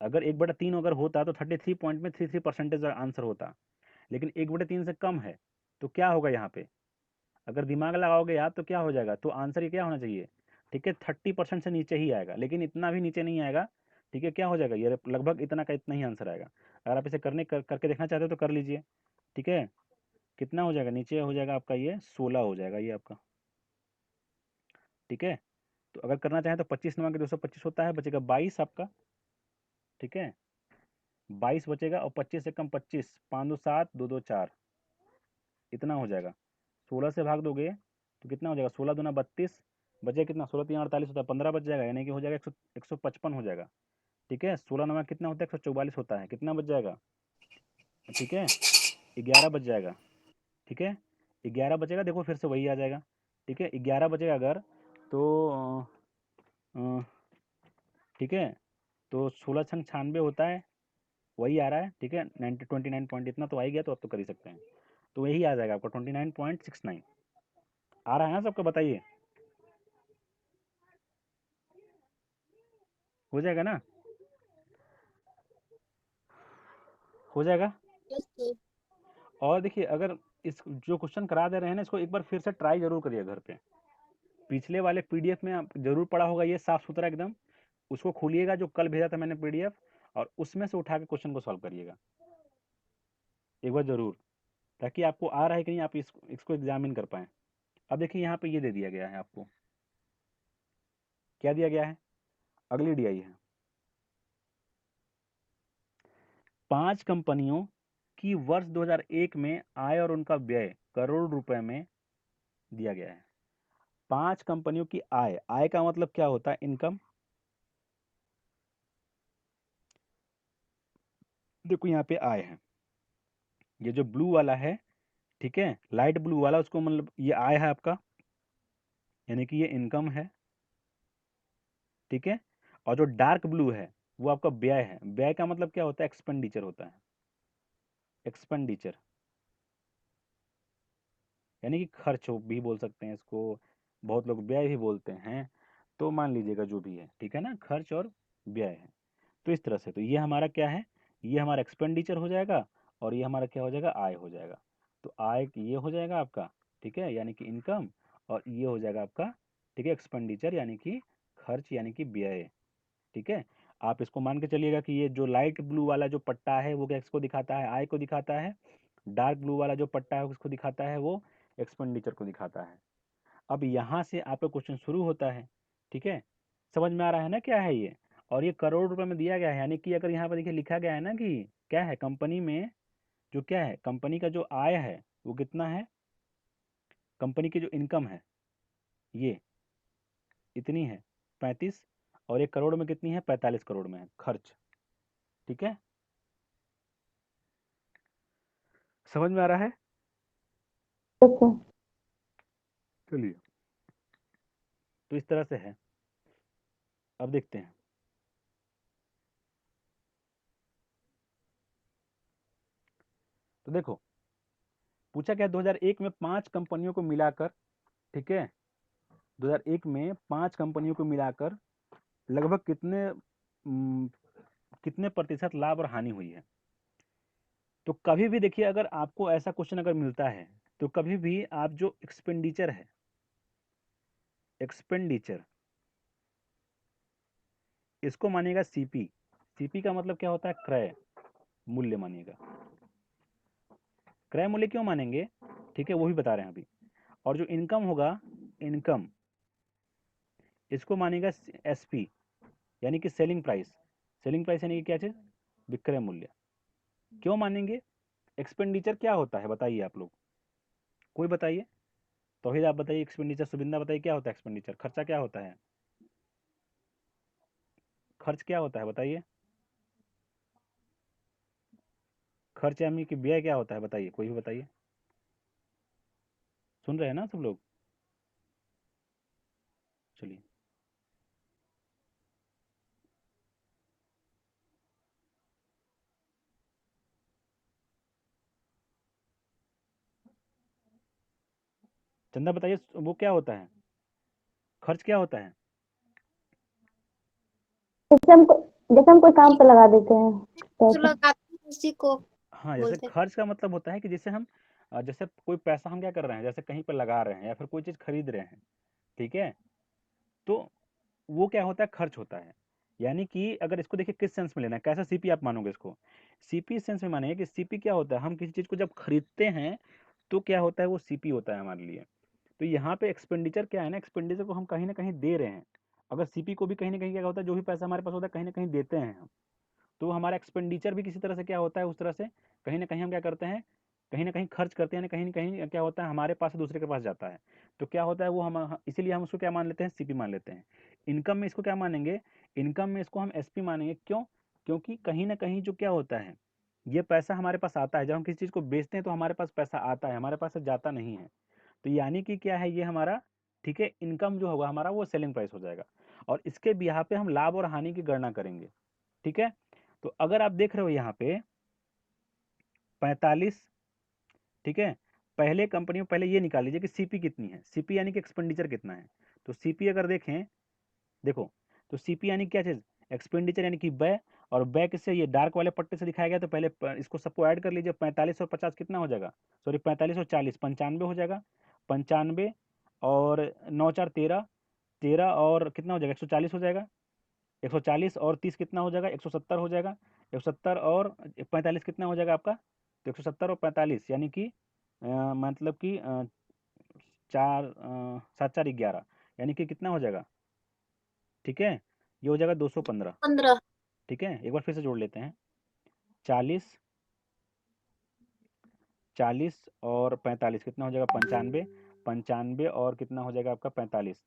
अगर 1/3 अगर होता तो 33 पॉइंट में 33% आंसर होता, लेकिन 1/3 से कम है, तो क्या होगा यहाँ पे, अगर दिमाग लगाओगे यार तो क्या हो जाएगा, तो आंसर ये क्या होना चाहिए, ठीक है, 30% से नीचे ही आएगा, लेकिन इतना भी नीचे नहीं आएगा, ठीक है। क्या हो जाएगा, ये लगभग इतना का इतना ही आंसर आएगा। अगर आप इसे करके देखना चाहते हो तो कर लीजिए, ठीक है। कितना हो जाएगा, नीचे हो जाएगा आपका ये 16 हो जाएगा ये आपका, ठीक है। तो अगर करना चाहें तो 25 नवा के 225 होता है, बचेगा 22 आपका, ठीक है। 22 बचेगा, और 25 से कम 25, 5 2 7, 2 2 4, इतना हो जाएगा। 16 से भाग दोगे तो कितना हो जाएगा, 16 दूना 32, बचे कितना, 16 3 48 होता है, 15 बच जाएगा, यानी कि हो जाएगा 155 हो जाएगा, ठीक है। 16 नवा कितना होता है, 144 होता है, कितना बच जाएगा, ठीक है, 11 बच जाएगा, ठीक है। 11 बचेगा, देखो फिर से वही आ जाएगा, ठीक है। 11 बचेगा अगर, तो अ, ठीक है, तो 16 छंग 96 होता है, वही आ रहा है, ठीक है। 29 पॉइंट इतना तो आ ही गया, तो अब तो कर ही सकते हैं, तो यही आ जाएगा आपका 29.69 आ रहा है ना सबका, बताइए हो जाएगा ना, हो जाएगा। Yes, sir. और देखिए अगर इस जो क्वेश्चन करा दे रहे हैं ना, इसको एक बार फिर से ट्राई जरूर करिए घर पे। पिछले वाले पीडीएफ में आप जरूर पढ़ा होगा ये साफ सुथरा एकदम, उसको खोलिएगा जो कल भेजा था मैंने पीडीएफ, और उसमें से उठा के क्वेश्चन को सॉल्व करिएगा एक बार जरूर, ताकि आपको आ रहा है कि नहीं, आप इसको एग्जामिन कर पाए। अब देखिए यहाँ पे ये दे दिया गया है आपको, क्या दिया गया है, अगली डीआई है, 5 कंपनियों की वर्ष 2001 में आय और उनका व्यय करोड़ रुपए में दिया गया है। 5 कंपनियों की आय, आय का मतलब क्या होता है, इनकम। देखो यहाँ पे आय है, ये जो ब्लू वाला है, ठीक है, लाइट ब्लू वाला, उसको मतलब ये आय है आपका, यानी कि ये इनकम है, ठीक है। और जो डार्क ब्लू है वो आपका व्यय है, व्यय का मतलब क्या होता है, एक्सपेंडिचर होता है, एक्सपेंडिचर, यानी कि खर्च हो भी बोल सकते हैं इसको, बहुत लोग व्यय भी बोलते हैं, तो मान लीजिएगा जो भी है, ठीक है ना, खर्च और व्यय है। तो इस तरह से, तो ये हमारा क्या है, ये हमारा एक्सपेंडिचर हो जाएगा, और ये हमारा क्या हो जाएगा, आय हो जाएगा। तो आय ये हो जाएगा आपका, ठीक है, यानी कि इनकम, और ये हो जाएगा आपका, ठीक है, एक्सपेंडिचर यानी कि खर्च यानी कि व्यय, ठीक है। आप इसको मान के चलिएगा कि ये जो लाइट ब्लू वाला जो पट्टा है वो क्या इसको दिखाता है, आय को दिखाता है। डार्क ब्लू वाला जो पट्टा है उसको दिखाता है, वो एक्सपेंडिचर को दिखाता है। अब यहाँ से आपका क्वेश्चन शुरू होता है, ठीक है, समझ में आ रहा है ना क्या है ये। और ये करोड़ रुपए में दिया गया है, यानी कि अगर यहाँ पर देखिए लिखा गया है ना कि क्या है, कंपनी में जो क्या है, कंपनी का जो आय है वो कितना है, कंपनी की जो इनकम है ये इतनी है 35, और 1 करोड़ में कितनी है, 45 करोड़ में है खर्च, ठीक है, समझ में आ रहा है। Yes, sir. चलिए, तो इस तरह से है। अब देखते हैं, तो देखो पूछा क्या, 2001 में 5 कंपनियों को मिलाकर, ठीक है, 2001 में 5 कंपनियों को मिलाकर लगभग कितने प्रतिशत लाभ और हानि हुई है। तो कभी भी देखिए, अगर आपको ऐसा क्वेश्चन अगर मिलता है, तो कभी भी आप जो एक्सपेंडिचर है, एक्सपेंडिचर, इसको मानिएगा सीपी। सीपी का मतलब क्या होता है, क्रय मूल्य मानिएगा। क्रय मूल्य क्यों मानेंगे, ठीक है, वो भी बता रहे हैं अभी। और जो इनकम होगा, इनकम, इसको मानेगा एसपी, यानी कि सेलिंग प्राइस। सेलिंग प्राइस यानी कि क्या चीज, विक्रय मूल्य। क्यों मानेंगे, एक्सपेंडिचर क्या होता है बताइए आप लोग, कोई बताइए, तौहीद आप बताइए, एक्सपेंडिचर, सुबिंदा बताइए क्या होता है एक्सपेंडिचर, खर्चा क्या होता है, खर्च क्या होता है बताइए, खर्च यानी कि व्यय क्या होता है बताइए, कोई भी बताइए, सुन रहे हैं ना सब लोग। चलिए, चंदा बताइए वो क्या होता है, खर्च क्या होता है? जैसे हम कोई काम पे लगा देते हैं जो पैसा। लगाते हैं उसी को हाँ, जैसे बोलते हैं। खर्च का मतलब होता है कि जैसे हम जैसे कोई पैसा हम क्या कर रहे हैं, जैसे कहीं पर लगा रहे हैं या फिर कोई चीज़ खरीद रहे हैं, ठीक है, तो वो क्या होता है, खर्च होता है। यानी कि अगर इसको देखिए किस सेंस में लेना है, कैसा सीपी आप मानोगे इसको, सीपी इस सेंस में मानिए कि सीपी क्या होता है, हम किसी चीज़ को जब खरीदते हैं तो क्या होता है, वो सीपी होता है हमारे लिए। तो यहाँ पे एक्सपेंडिचर क्या है ना, एक्सपेंडिचर को हम कहीं ना कहीं दे रहे हैं। अगर सीपी को भी कहीं ना कहीं क्या होता है, जो भी पैसा हमारे पास होता है कहीं ना कहीं देते हैं हम, तो हमारा एक्सपेंडिचर भी किसी तरह से क्या होता है, उस तरह से कहीं ना कहीं हम क्या करते हैं, कहीं ना कहीं खर्च करते हैं, कहीं ना कहीं क्या होता है, हमारे पास से दूसरे के पास जाता है। तो क्या होता है वो हम इसीलिए हम उसको क्या मान लेते हैं, सीपी मान लेते हैं। इनकम में इसको क्या मानेंगे, इनकम में इसको हम एसपी मानेंगे। क्यों? क्योंकि कहीं ना कहीं जो क्या होता है, ये पैसा हमारे पास आता है, जब हम किसी चीज़ को बेचते हैं तो हमारे पास पैसा आता है, हमारे पास से जाता नहीं है। तो यानी कि क्या है ये हमारा, ठीक है, इनकम जो होगा हमारा वो सेलिंग प्राइस हो जाएगा, और इसके बिहाफ पे हम लाभ और हानि की गणना करेंगे। ठीक है, तो अगर आप देख रहे हो यहाँ पे 45, ठीक है, पहले कंपनी में पहले ये निकाल लीजिए कि सीपी कितनी है, सीपी यानी कि एक्सपेंडिचर कितना है। तो सीपी अगर देखें, देखो, तो सीपी यानी क्या चीज़, एक्सपेंडिचर यानी कि व्यय, और व्यय किससे, ये डार्क वाले पट्टे से दिखाया गया। तो पहले इसको सबको ऐड कर लीजिए, 45 और 50 कितना हो जाएगा, सॉरी 45 और 40 95 हो जाएगा, 95 और 9 4 13, 13 और कितना हो जाएगा 140 हो जाएगा, 140 और 30 कितना हो जाएगा, 170 हो जाएगा, 170 और 45 कितना हो जाएगा आपका, तो 170 और 45 यानी कि मतलब कि 7 4 11, यानी कि कितना हो जाएगा, ठीक है, ये हो जाएगा 215। 15। ठीक है, एक बार फिर से जोड़ लेते हैं, 40 40 और 45 कितना हो जाएगा, 95, 95 और कितना हो जाएगा आपका 45,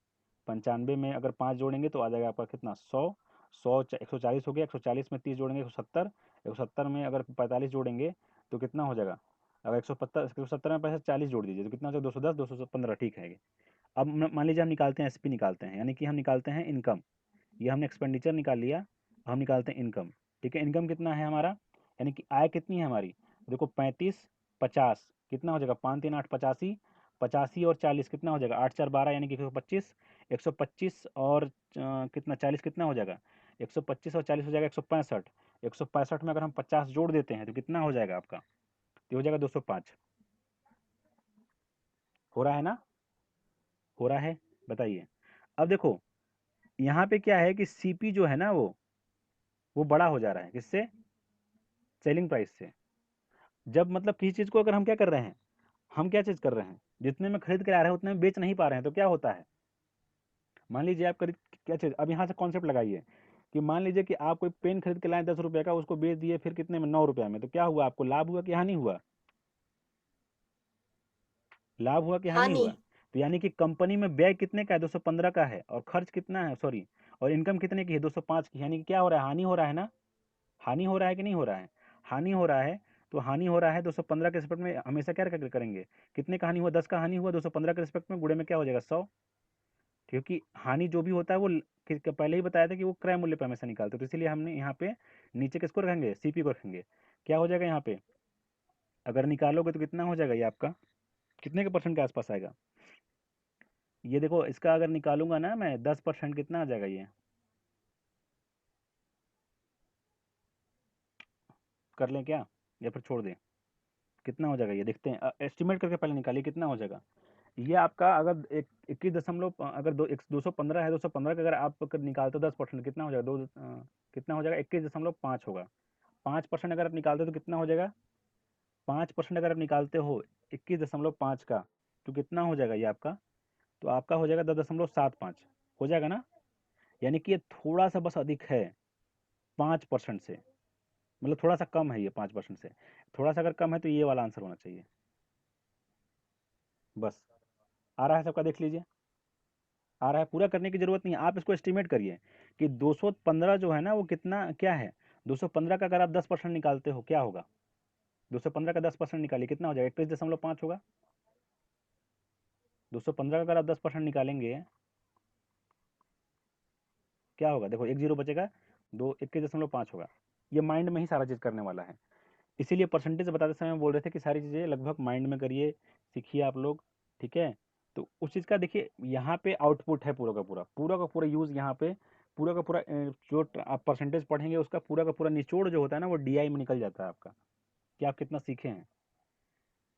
95 में अगर 5 जोड़ेंगे तो आ जाएगा आपका कितना, 100, 100 140 हो गया, 140 में 30 जोड़ेंगे 170, 170 में अगर 45 जोड़ेंगे तो कितना हो जाएगा, अगर 170 में पैसे 40 जोड़ दीजिए तो कितना हो जाएगा, 210 215, ठीक है। अब मान लीजिए हम निकालते हैं एसपी निकालते हैं, यानी कि हम निकालते हैं इनकम, ये हमने एक्सपेंडिचर निकाल लिया, हम निकालते हैं इनकम। ठीक है, इनकम कितना है हमारा, यानी कि आय कितनी है हमारी, देखो 35 50 कितना हो जाएगा, 5 3 8 85, 85 और 40 कितना हो जाएगा, 8 4 12 यानी कि 125, 125 और कितना 40 कितना हो जाएगा, 125 और 40 हो जाएगा 165, 165 में अगर हम 50 जोड़ देते हैं तो कितना हो जाएगा आपका, तो हो जाएगा 205। हो रहा है ना, हो रहा है, बताइए। अब देखो यहाँ पे क्या है कि सीपी जो है ना वो बड़ा हो जा रहा है, किससे, सेलिंग प्राइस से। जब मतलब किसी चीज़ को अगर हम क्या कर रहे हैं, हम क्या चीज़ कर रहे हैं, जितने में खरीद के ला रहे हैं उतने में बेच नहीं पा रहे हैं, तो क्या होता है, मान लीजिए आप खरीद क्या चीज़, अब यहाँ से कॉन्सेप्ट लगाइए कि मान लीजिए कि आप कोई पेन खरीद के लाए 10 रुपये का, उसको बेच दिए फिर कितने में, 9 रुपये में, तो क्या हुआ, आपको लाभ हुआ कि हानि हुआ, लाभ हुआ कि हानि हानि। हुआ। तो यानी कि कंपनी में व्यय कितने का है, 215 का है, और खर्च कितना है, सॉरी, और इनकम कितने की है, 205 की, यानी कि क्या हो रहा है, हानि हो रहा है ना, हानि हो रहा है कि नहीं हो रहा है, हानि हो रहा है। तो हानि हो रहा है 215 के रिस्पेक्ट में हमेशा क्या करेंगे, कितने का हानि हुआ, 10 का हानि हुआ, 215 के रिस्पेक्ट में गुणे में क्या हो जाएगा, 100, क्योंकि हानि जो भी होता है वो पहले ही बताया था कि वो क्रय मूल्य पर हमेशा निकालते हैं, तो इसीलिए हमने यहाँ पे नीचे किसको रखेंगे, सीपी को रखेंगे। क्या हो जाएगा यहाँ पे, अगर निकालोगे तो कितना हो जाएगा ये आपका, कितने के परसेंट के आसपास आएगा, ये देखो इसका अगर निकालूंगा ना मैं 10%, कितना आ जाएगा ये, कर लें क्या या फिर छोड़ दें, कितना हो जाएगा ये देखते हैं, एस्टिमेट करके पहले निकालिए कितना हो जाएगा। ये आपका अगर 21 दशमलव अगर 215 है, 215 का अगर आप अगर निकालते हो 10%, कितना हो जाएगा, कितना हो जाएगा, 21.5 होगा। 5% अगर आप निकालते हो तो कितना हो जाएगा, 5% अगर आप निकालते हो 21.5 का, तो कितना हो जाएगा ये आपका, तो आपका हो जाएगा 10.75 हो जाएगा ना। यानी कि ये थोड़ा सा बस अधिक है 5% से, मतलब थोड़ा सा कम है ये 5% से, थोड़ा सा अगर कम है तो ये वाला आंसर होना चाहिए। बस आ रहा है सबका, देख लीजिए आ रहा है, पूरा करने की जरूरत नहीं है, आप इसको एस्टिमेट करिए कि 215 जो है ना वो कितना क्या है, 215 का अगर आप 10% निकालते हो क्या होगा, 215 का 10% निकालिए कितना हो जाएगा, 21.5 होगा। 215 का अगर आप 10% निकालेंगे क्या होगा, देखो एक जीरो बचेगा, 21.5 होगा। ये माइंड में ही सारा चीज़ करने वाला है, इसीलिए परसेंटेज बताते समय बोल रहे थे कि सारी चीज़ें लगभग माइंड में करिए, सीखिए आप लोग, ठीक है। तो उस चीज़ का देखिए यहाँ पे आउटपुट है पूरा का पूरा यूज़ यहाँ पे पूरा का पूरा जो आप परसेंटेज पढ़ेंगे उसका पूरा का पूरा निचोड़ जो होता है ना वो DI में निकल जाता है आपका, कि आप कितना सीखे हैं।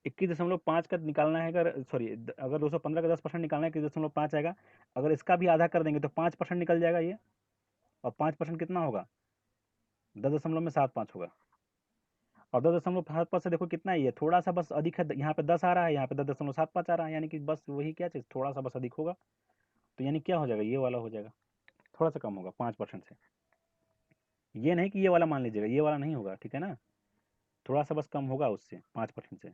21.5 का निकालना है, अगर सॉरी अगर 215 का 10% निकालना है 21.5 आएगा। अगर इसका भी आधा कर देंगे तो 5% निकल जाएगा ये, और 5% कितना होगा 10.75 होगा। और 10.75 से देखो कितना ही है, थोड़ा सा बस अधिक है, यहाँ पे 10 आ रहा है, यहाँ पे 10.75 आ रहा है, यानी कि बस वही क्या चीज़ थोड़ा सा बस अधिक होगा। तो यानी क्या हो जाएगा, ये वाला हो जाएगा, थोड़ा सा कम होगा 5% से। ये नहीं कि ये वाला मान लीजिएगा, ये वाला नहीं होगा, ठीक है ना, थोड़ा सा बस कम होगा उससे 5% से।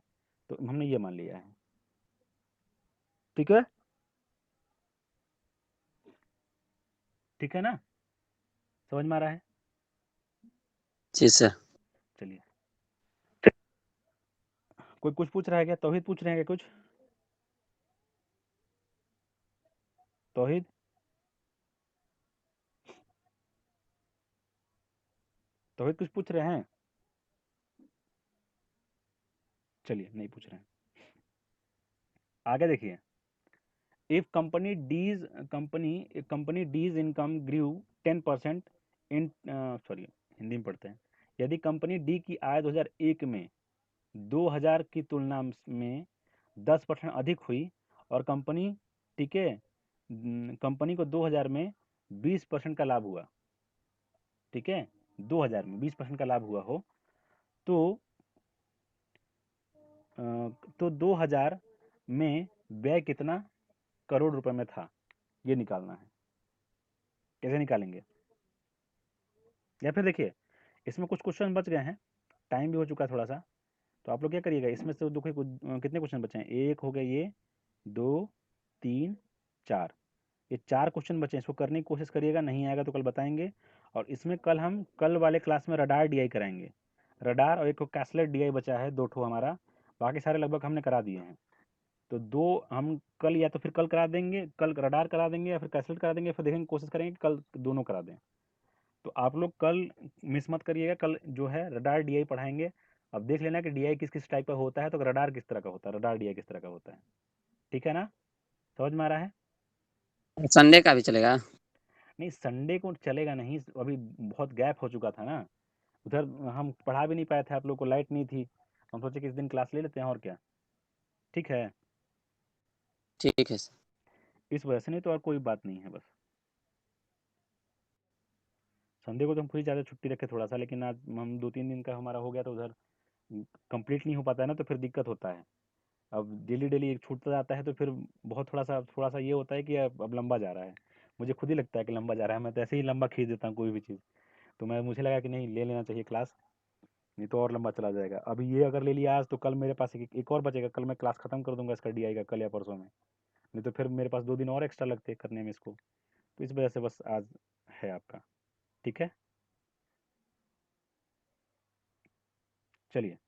तो हमने ये मान लिया है, ठीक है, ठीक है ना, समझ में आ रहा है। जी सर। चलिए, कोई कुछ पूछ रहा है क्या? तौहीद पूछ रहे हैं क्या कुछ? तौहीद, तौहीद कुछ पूछ रहे हैं? चलिए, नहीं पूछ रहे हैं, आगे देखिए। If company does income grow 10% in sorry Hindi में पढ़ते हैं। यदि कंपनी डी की आय 2001 में 2000 की तुलना में 10% अधिक हुई और कंपनी, ठीक है, कंपनी को 2000 में 20% का लाभ हुआ, ठीक है, 2000 में 20% का लाभ हुआ हो, तो तो 2000 में व्यय कितना करोड़ रुपए में था, ये निकालना है। कैसे निकालेंगे? या फिर देखिए इसमें कुछ क्वेश्चन बच गए हैं, टाइम भी हो चुका है थोड़ा सा, तो आप लोग क्या करिएगा, इसमें से देखिए कितने क्वेश्चन बचे हैं, एक हो गए ये, 2, 3, 4, ये 4 क्वेश्चन बचे हैं, इसको करने की कोशिश करिएगा, नहीं आएगा तो कल बताएंगे। और इसमें कल वाले क्लास में रडार DI कराएंगे, रडार और एक कैसलेट DI बचा है, 2 ठो हमारा, बाकी सारे लगभग हमने करा दिए हैं। तो 2 हम कल, या तो फिर कल करा देंगे, कल रडार करा देंगे या फिर कैसलेट करा देंगे, फिर देखेंगे, कोशिश करेंगे कल दोनों करा दें। तो आप लोग कल मिस मत करिएगा, कल जो है रडार DI पढ़ाएंगे। अब देख लेना कि DI किस किस टाइप का होता है, तो रडार किस तरह का होता है, रडार DI किस तरह का होता है, ठीक है ना, समझ में आ रहा है। संडे का भी चलेगा? नहीं, संडे को चलेगा नहीं, अभी बहुत गैप हो चुका था ना, उधर हम पढ़ा भी नहीं पाए थे, आप लोग को लाइट नहीं थी, हम सोचे कि इस दिन क्लास ले लेते हैं और क्या, ठीक है, ठीक है सर। इस वजह से, नहीं तो और कोई बात नहीं है। बस संडे को तो हम खुद ही ज़्यादा छुट्टी रखे थोड़ा सा, लेकिन आज हम 2-3 दिन का हमारा हो गया, तो उधर कंप्लीट नहीं हो पाता है ना, तो फिर दिक्कत होता है। अब डेली डेली छूटता जाता है तो फिर बहुत थोड़ा सा ये होता है कि अब लंबा जा रहा है, मुझे खुद ही लगता है कि लंबा जा रहा है, मैं तो ऐसे ही लंबा खींच देता हूँ कोई भी चीज़। तो मुझे लगा कि नहीं, ले लेना चाहिए क्लास, नहीं तो और लंबा चला जाएगा। अभी ये अगर ले लिया आज, तो कल मेरे पास एक और बचेगा, कल मैं क्लास खत्म कर दूंगा इसका DI का, कल या परसों में, नहीं तो फिर मेरे पास 2 दिन और एक्स्ट्रा लगते करने में इसको। तो इस वजह से बस आज है आपका, ठीक है, चलिए।